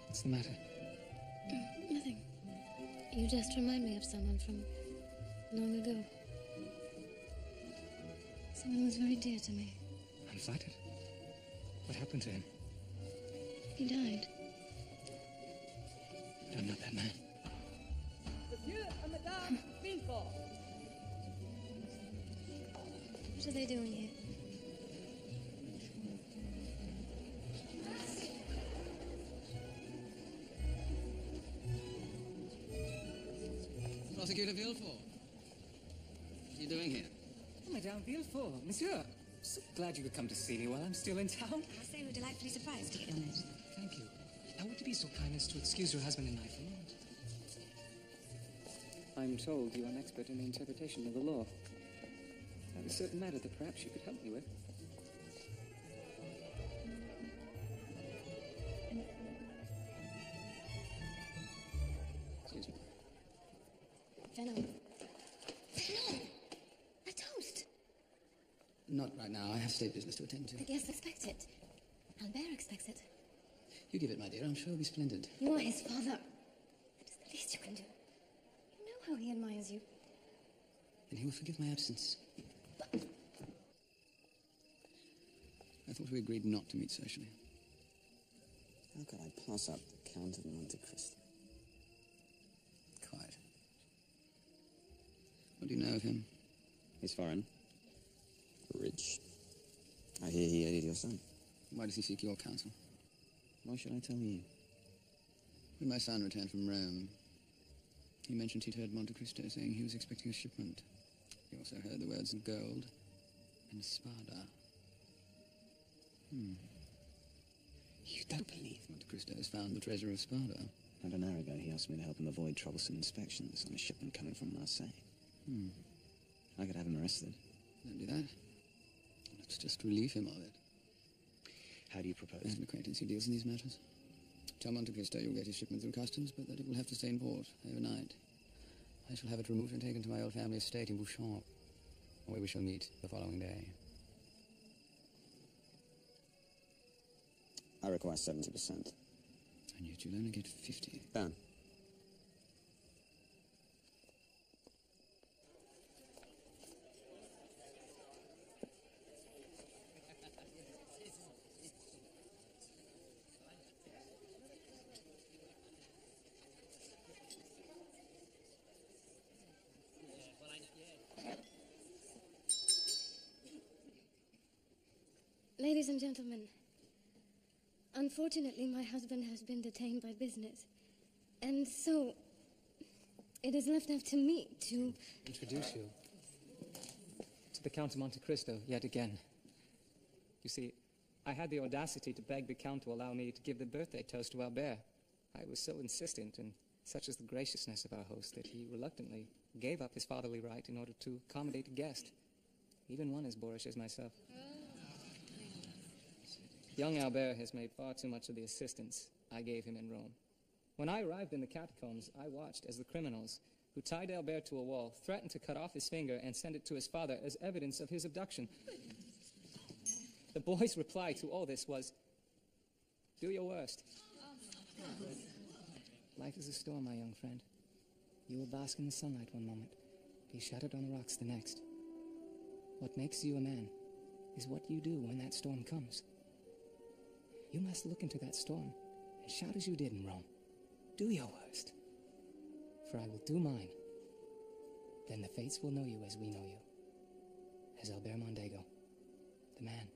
What's the matter? Nothing. You just remind me of someone from long ago. Someone who was very dear to me. I'm flattered. What happened to him? He died. I'm not that man. Monsieur and Madame Villefort. What are they doing here? Prosecutor Villefort. What are you doing here? Oh, Madame Villefort, Monsieur. I'm so glad you could come to see me while I'm still in town. I say we're delightfully surprised to get your note. Thank you. Now, would you be so kind as to excuse your husband and I for a moment? I'm told you are an expert in the interpretation of the law. I have a certain matter that perhaps you could help me with. Excuse me. Fennel. Fennel! A toast! Not right now. I have state business to attend to. The guests expect it. Albert expects it. You give it, my dear. I'm sure it'll be splendid. You are his father. That is the least you can do. You know how he admires you. Then he will forgive my absence. I thought we agreed not to meet socially. How could I pass up the Conde de Monte Cristo? Quite. What do you know of him? He's foreign. Rich. I hear he aided your son. Why does he seek your counsel? Why should I tell you? When my son returned from Rome, he mentioned he'd heard Monte Cristo saying he was expecting a shipment. He also heard the words gold and spada. You don't believe Monte Cristo has found the treasure of Spada? Not an hour ago, he asked me to help him avoid troublesome inspections on a shipment coming from Marseille. I could have him arrested. Don't do that. Let's just relieve him of it. How do you propose? I have an acquaintance who deals in these matters. Tell Monte Cristo you'll get his shipment through customs, but that it will have to stay in port overnight. I shall have it removed and taken to my old family estate in Bouchon, where we shall meet the following day. I require 70%. And yet you'll only get 50. Done. Ladies and gentlemen, unfortunately, my husband has been detained by business. And so, it is left up to me to introduce you to the Count of Monte Cristo yet again. You see, I had the audacity to beg the Count to allow me to give the birthday toast to Albert. I was so insistent, and such is the graciousness of our host, that he reluctantly gave up his fatherly right in order to accommodate a guest, even one as boorish as myself. Young Albert has made far too much of the assistance I gave him in Rome. When I arrived in the catacombs, I watched as the criminals who tied Albert to a wall threatened to cut off his finger and send it to his father as evidence of his abduction. The boy's reply to all this was, "Do your worst." Life is a storm, my young friend. You will bask in the sunlight one moment, be shattered on the rocks the next. What makes you a man is what you do when that storm comes. You must look into that storm and shout as you did in Rome. Do your worst, for I will do mine. Then the fates will know you as we know you, as Albert Mondego, the man.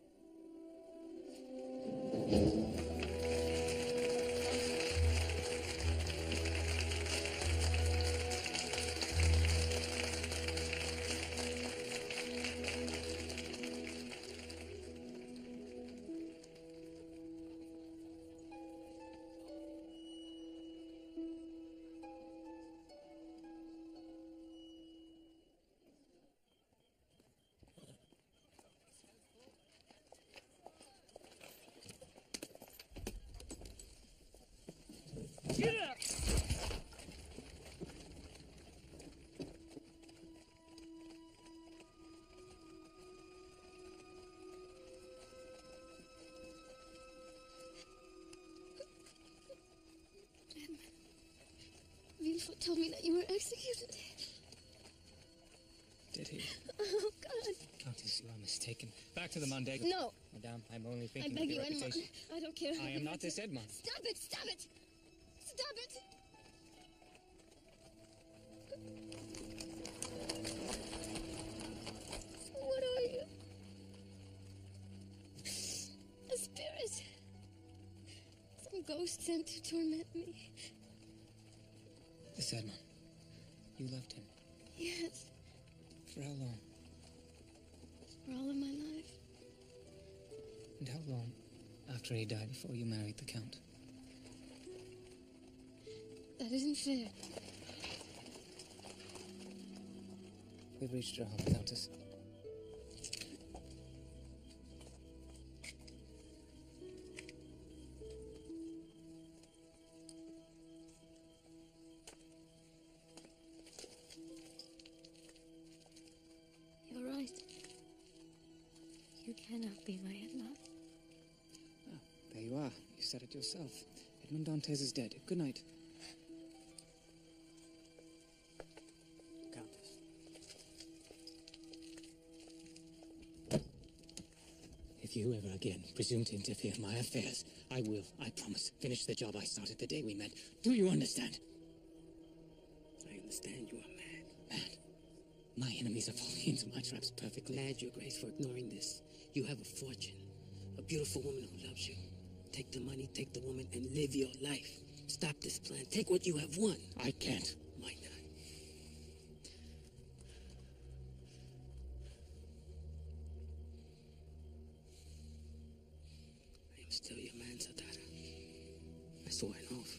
Bigfoot told me that you were executed. Did he? Oh, God. Countess, you are mistaken. Back to the Mondego. No. Madame, I'm only I thinking beg of you, your Edmond. reputation. I don't care. I am not this Edmond. Stop it! Stop it! Stop it! What are you? A spirit. Some ghost sent to torment me. This Edmond. You loved him. Yes, For how long? for all of my life. And how long after he died before you married the Count? That isn't fair. We've reached your home, Countess. You're right. You cannot be my Edmond. There you are. You said it yourself. Edmond Dantes is dead. Good night. Countess. If you ever again presume to interfere in my affairs, I will, I promise, finish the job I started the day we met. Do you understand? I understand you are mad. Mad? My enemies are falling into my traps perfectly. Mad, Your Grace, for ignoring this. You have a fortune, a beautiful woman who loves you. Take the money, take the woman, and live your life. Stop this plan. Take what you have won. I can't. Why not? I am still your man, Zadara. I swore an oath.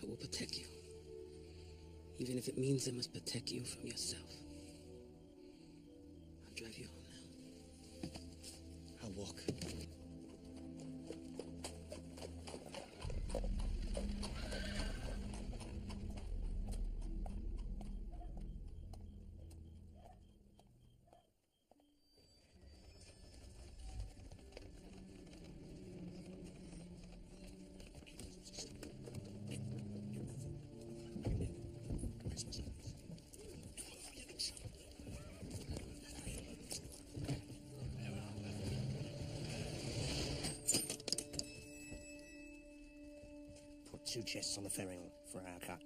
I will protect you. Even if it means I must protect you from yourself. I'll drive you home now. I'll walk. Put 2 chests on the ferry for our cut.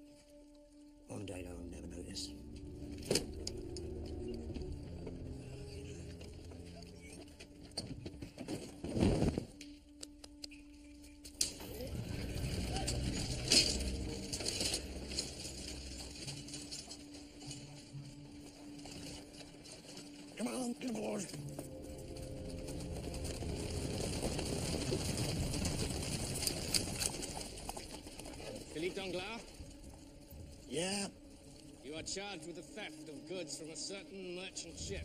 One day they'll never notice. Come on, get aboard. Philippe Danglars? Yeah? You are charged with the theft of goods from a certain merchant ship.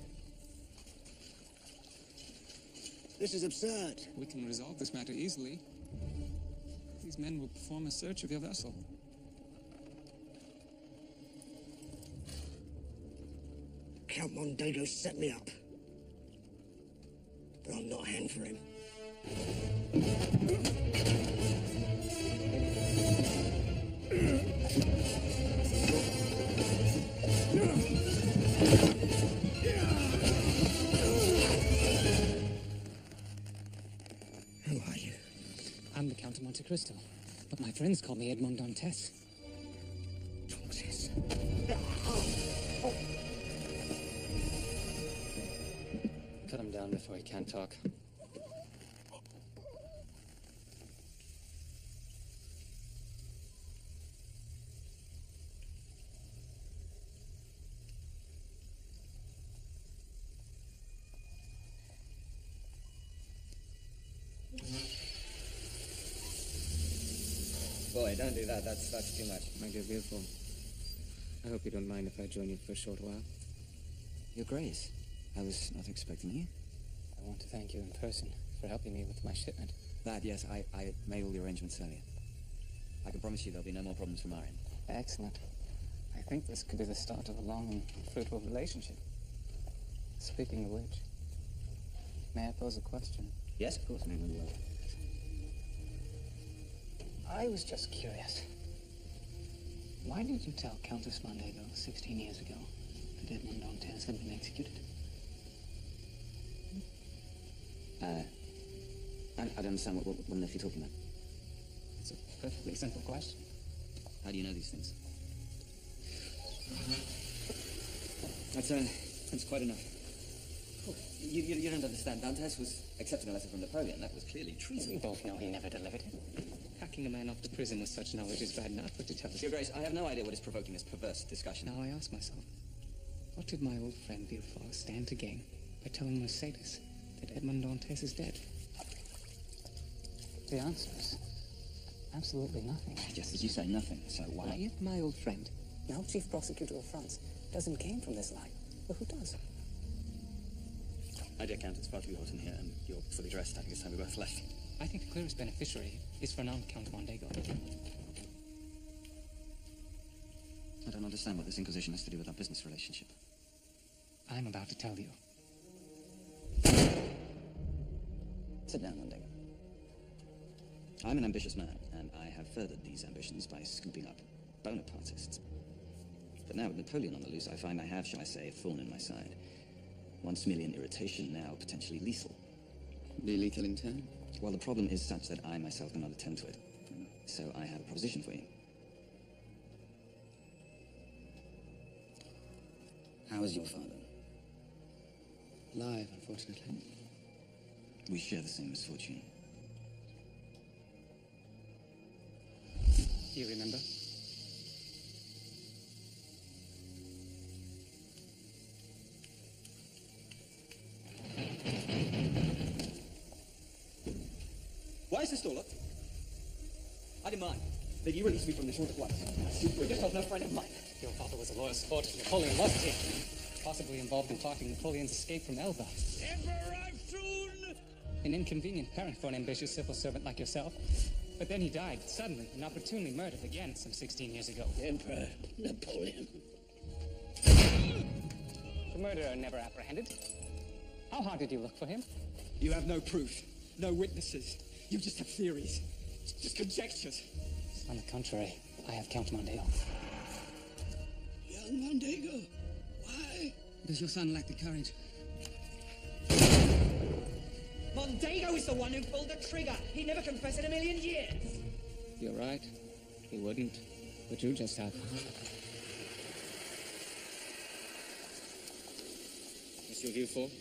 This is absurd. We can resolve this matter easily. These men will perform a search of your vessel. Count Mondego set me up. But I'm not a hand for him. Who are you? I'm the Count de Monte Cristo, but my friends call me Edmond Dantes. Dantes? Cut him down before he can't talk. Boy, don't do that. That's too much. My dear Villefort, I hope you don't mind if I join you for a short while. Your Grace, I was not expecting you. I want to thank you in person for helping me with my shipment. That, yes, I made all the arrangements earlier. I can promise you there'll be no more problems from our end. Excellent. I think this could be the start of a long and fruitful relationship. Speaking of which, may I pose a question? Yes, of course, Mademoiselle. I was just curious. Why did you tell Countess Mondego 16 years ago that Edmond Dantes had been executed? I don't understand what on earth you're talking about. It's a perfectly simple question. How do you know these things? That's quite enough. Oh, you don't understand. Dantes was accepting a letter from Napoleon. That was clearly treason. We both know he never delivered it. Hacking a man off to prison with such knowledge is bad enough, but to tell us... Your Grace, I have no idea what is provoking this perverse discussion. Now I ask myself, what did my old friend Villefort stand to gain by telling Mercedes that Edmond Dantes is dead? The answer is absolutely nothing. Just as you say, nothing. So why? Well, if my old friend, now Chief Prosecutor of France, doesn't gain from this lie, well, who does? My dear Count, it's far too hot in here, and you're fully dressed. I think it's time we both left. I think the clearest beneficiary is Fernand Count Mondego. I don't understand what this Inquisition has to do with our business relationship. I'm about to tell you. Sit down, Mondego. I'm an ambitious man, and I have furthered these ambitions by scooping up Bonapartists. But now with Napoleon on the loose, I find I have, shall I say, a thorn in my side. Once merely an irritation, now potentially lethal. Be lethal in turn? Well, the problem is such that I myself cannot attend to it. So I have a proposition for you. How is your father? Alive, unfortunately. We share the same misfortune. You remember? Why is this door locked? I demand that you release me from this room at once. You're just no friend of mine. Your father was a loyal supporter of Napoleon, wasn't he? Possibly involved in plotting Napoleon's escape from Elba. Arrive soon! An inconvenient parent for an ambitious civil servant like yourself. But then he died, suddenly, and opportunely murdered again some 16 years ago. Emperor Napoleon. The murderer never apprehended. How hard did you look for him? You have no proof, no witnesses. You just have theories, just conjectures. On the contrary, I have Count Mondego. Young Mondego, why? Does your son lack the courage? Mondego is the one who pulled the trigger. He'd never confess in a million years. You're right. He wouldn't. But you just have. Monsieur Villefort,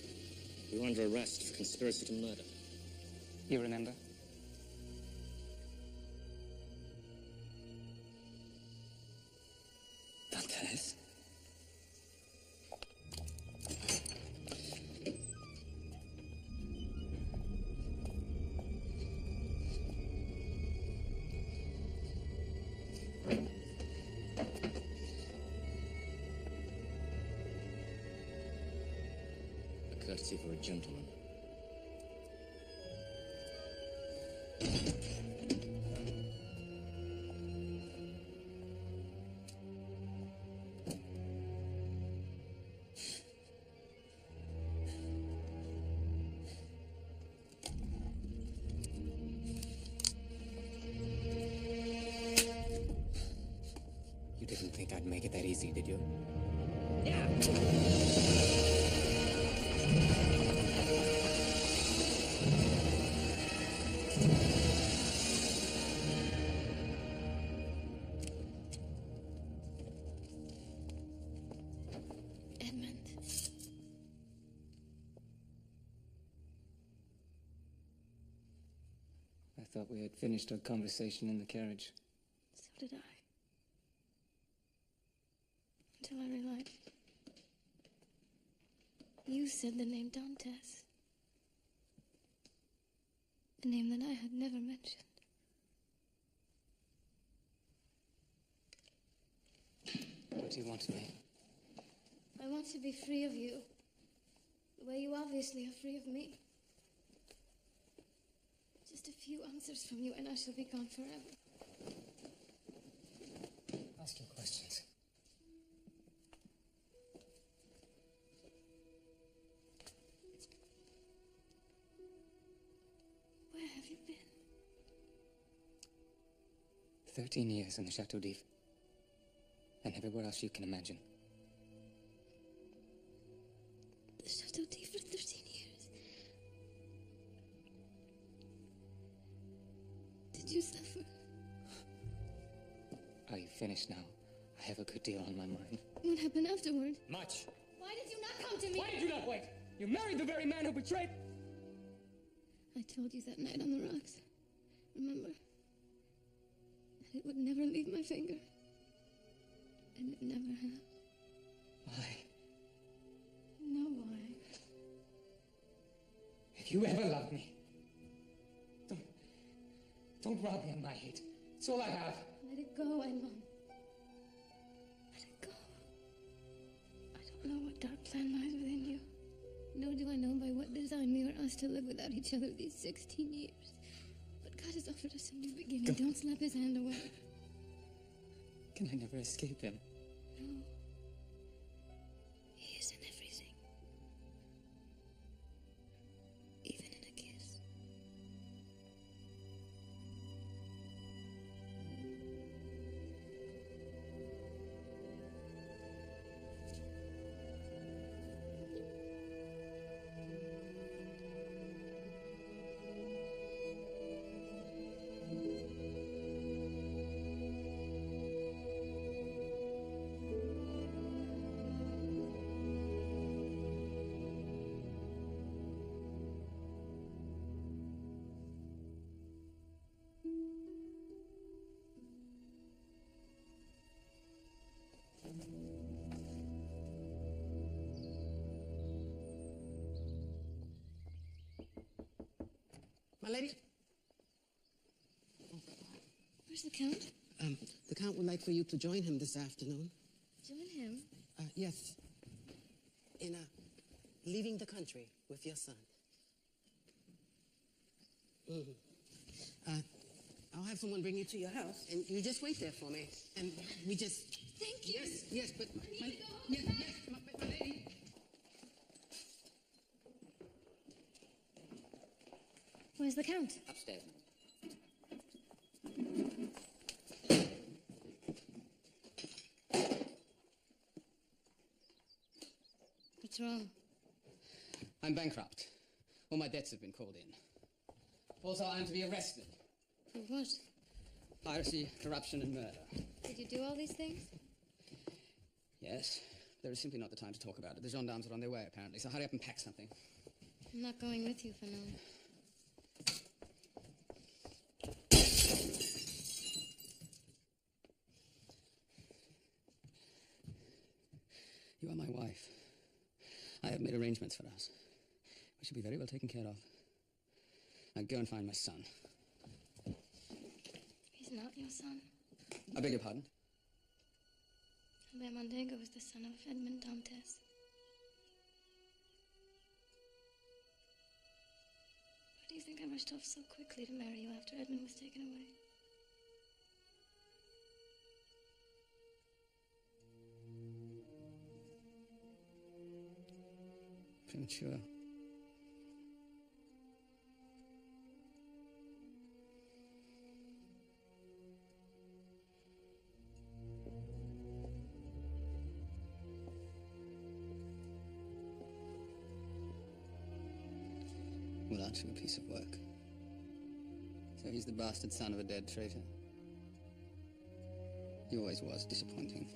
you're under arrest for conspiracy to murder. You remember? Dantes? A courtesy for a gentleman. You didn't think I'd make it that easy, did you? Yeah. Edmund. I thought we had finished our conversation in the carriage. So did I. Until I realized you said the name Dantes. A name that I had never mentioned. What do you want of me? I want to be free of you. The way you obviously are free of me. Just a few answers from you and I shall be gone forever. Ask your questions. Where have you been? 13 years in the Chateau d'If. and everywhere else you can imagine. The Chateau d'If for 13 years. Did you suffer? Are you finished now? I have a good deal on my mind. What happened afterward? Much. Why did you not come to me? Why did you not wait? You married the very man who betrayed... I told you that night on the rocks. Remember? That it would never leave my finger. And it never has. Why? No, why? If you ever love me, don't rob me of my hate. It's all I have. Let it go, Edmond. Let it go. I don't know what dark plan lies within you. Nor do I know by what design we were asked to live without each other these 16 years. But God has offered us a new beginning. Don't slap his hand away. Can I never escape him? No. He is in everything. Even in a kiss. My lady? Where's the Count? The Count would like for you to join him this afternoon. Join him? Yes. In leaving the country with your son. I'll have someone bring you to your house, and you just wait there for me. And we just... Thank you. Yes, but... my lady... Where's the Count? Upstairs. What's wrong? I'm bankrupt. All my debts have been called in. Also, I'm to be arrested. For what? Piracy, corruption, and murder. Did you do all these things? Yes. There is simply not the time to talk about it. The gendarmes are on their way, apparently, so hurry up and pack something. I'm not going with you for now. You are my wife. I have made arrangements for us. We shall be very well taken care of. Now go and find my son. He's not your son. I beg your pardon? Albert Mondego is the son of Edmond Dantes. Why do you think I rushed off so quickly to marry you after Edmond was taken away? Premature. Well, aren't you a piece of work? So he's the bastard son of a dead traitor. He always was disappointing.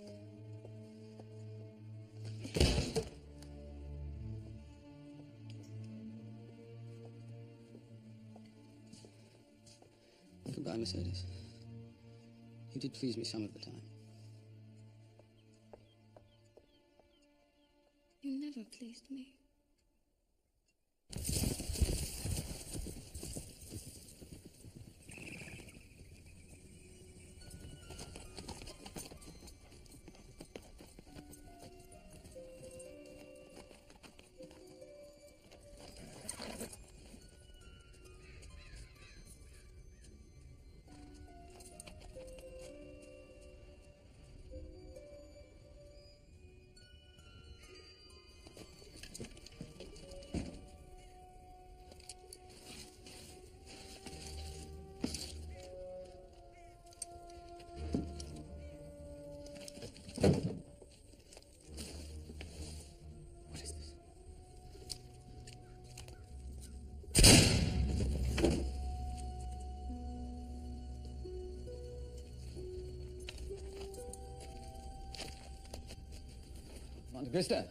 Goodbye, Mercedes. You did please me some of the time. You never pleased me. Monte Cristo.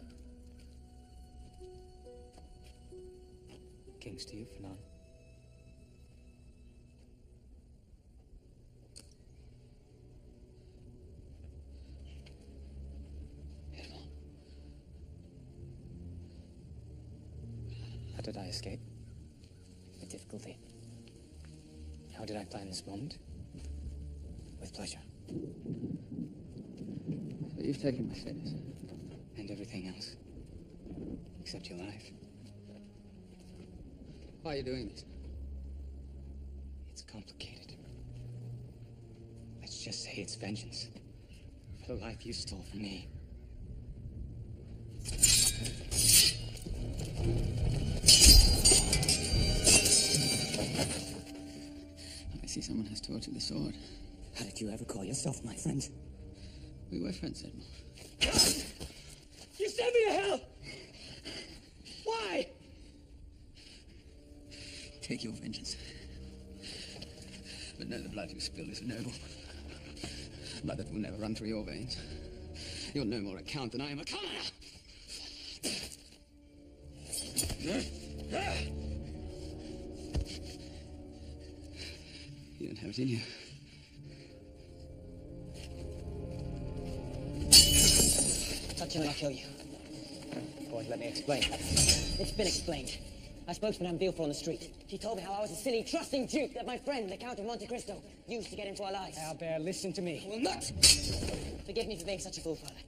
Kings to you, Fernand. How did I escape? With difficulty. How did I plan this moment? With pleasure. So you've taken my status. And everything else. Except your life. Why are you doing this? It's complicated. Let's just say it's vengeance. For the life you stole from me. I see someone has taught you the sword. How did you ever call yourself my friend? We were friends, Edmond. You sent me to hell! Why? Take your vengeance. But know the blood you spilled is noble. Blood that will never run through your veins. You're no more a count than I am a commoner! You don't have it in you. Touch him and I'll kill you. Boy, let me explain. It's been explained. I spoke to Madame Villefort on the street. She told me how I was a silly, trusting duke that my friend, the Count of Monte Cristo, used to get into our lives. Albert, listen to me. I will not! Forgive me for being such a fool, Father.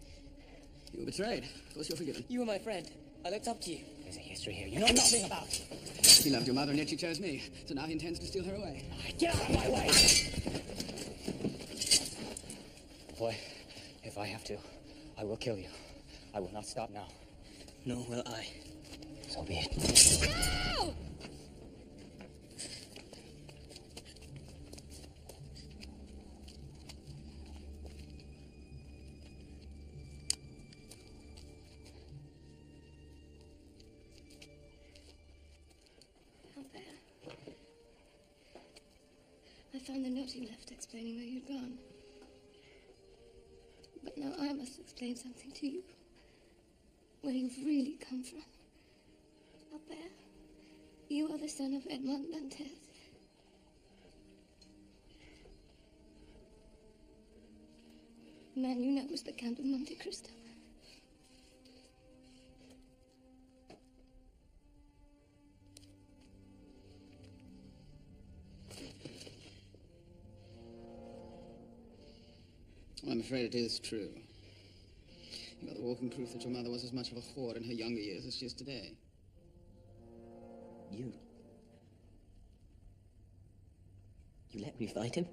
You were betrayed. Of course you're forgiven. You were my friend. I looked up to you. There's a history here you know nothing about. He loved your mother and yet she chose me. So now he intends to steal her away. Get out of my way! Boy, if I have to, I will kill you. I will not stop now. Nor will I. So be it. No! I found the note you left explaining where you'd gone. But now I must explain something to you. Where you've really come from. Albert, you are the son of Edmond Dantes. The man you know was the Count of Monte Cristo. I'm afraid it is true. You are the walking proof that your mother was as much of a whore in her younger years as she is today. You let me fight him?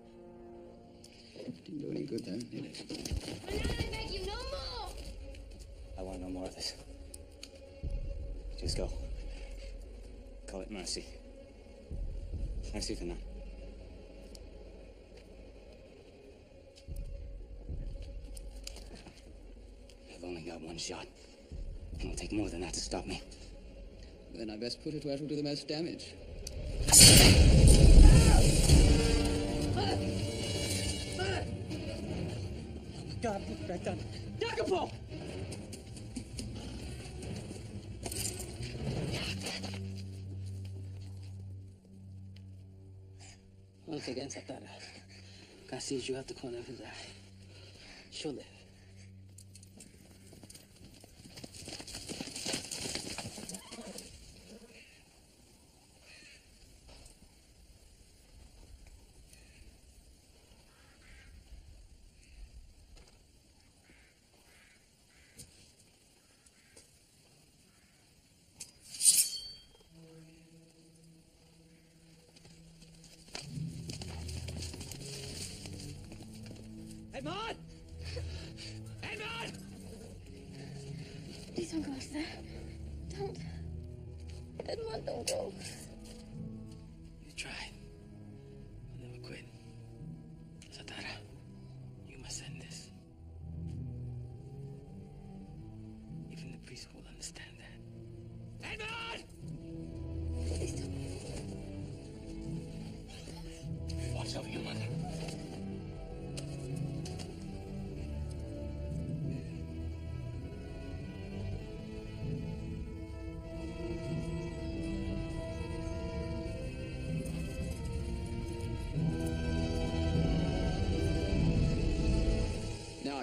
Didn't do any good then, did it? I beg you, no more! I want no more of this. Just go. Call it mercy. Merci, Fernand. I've only got one shot. It'll take more than that to stop me. Then I best put it where it will do the most damage. God, put back down. Jacopo! Once again, Satara. Can see you at the corner of his eye. She'll live. Edmond! Edmond! Please don't go out there. Don't. Edmond, don't go. You try. I'll never quit. Satara, you must end this. Even the priest will understand that. Edmond! Please don't. Watch over your mother.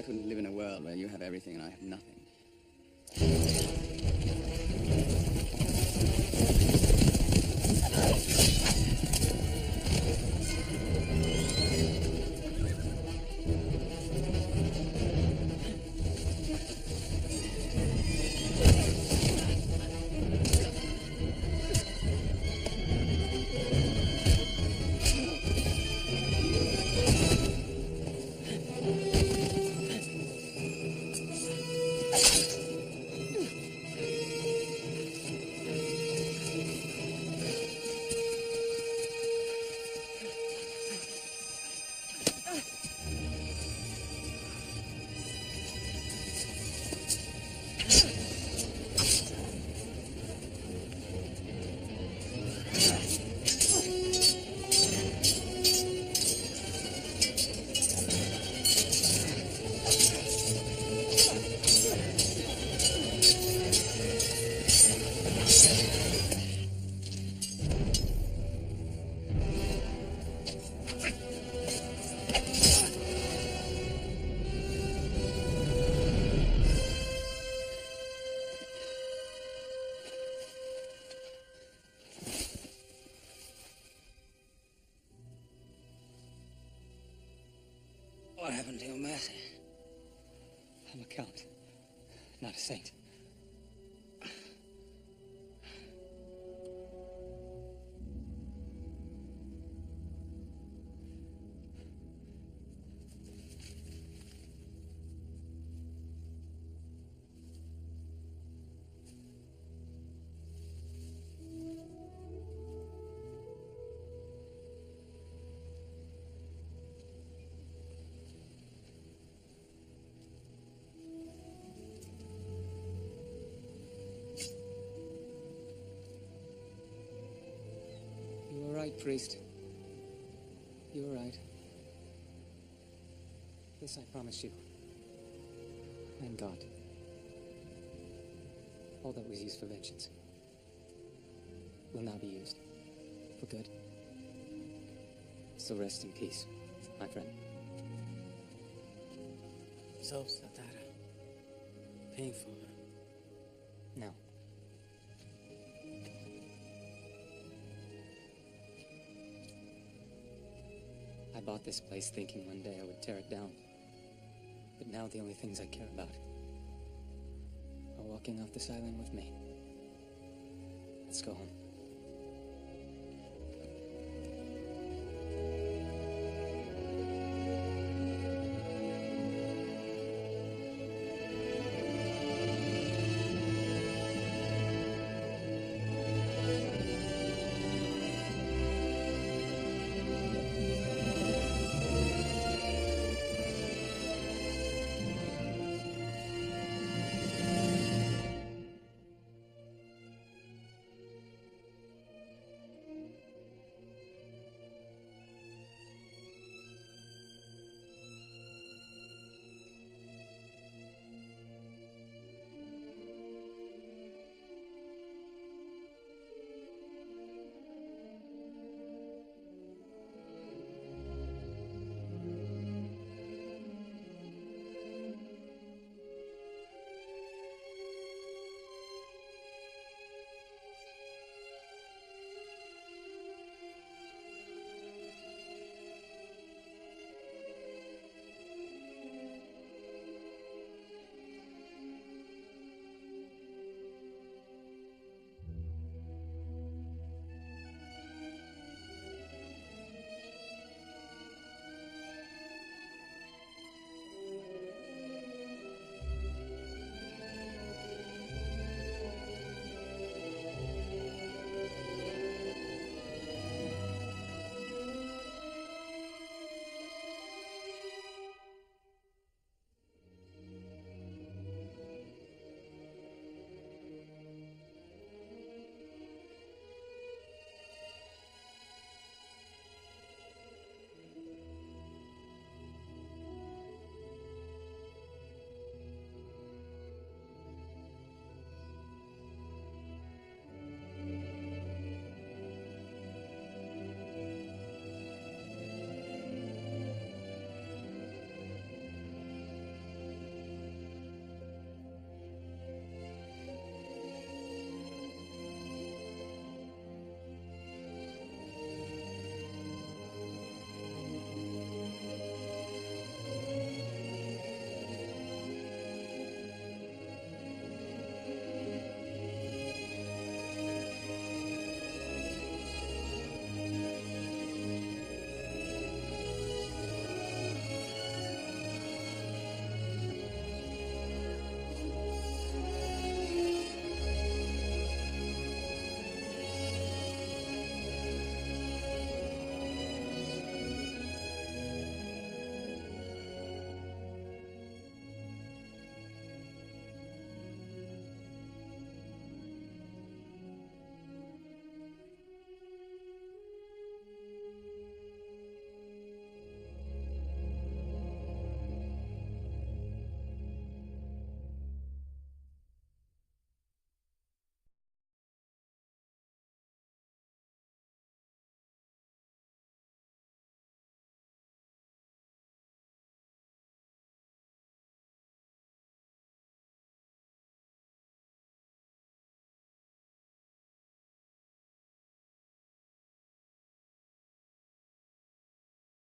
I couldn't live in a world where you have everything and I have nothing. What happened to your mercy? I'm a count, not a saint. You were right, priest. You were right. This I promise you. And God. All that was used for vengeance will now be used for good. So rest in peace, my friend. So, Satara. Painful. No. I bought this place thinking one day I would tear it down. But now the only things I care about are walking off this island with me. Let's go home.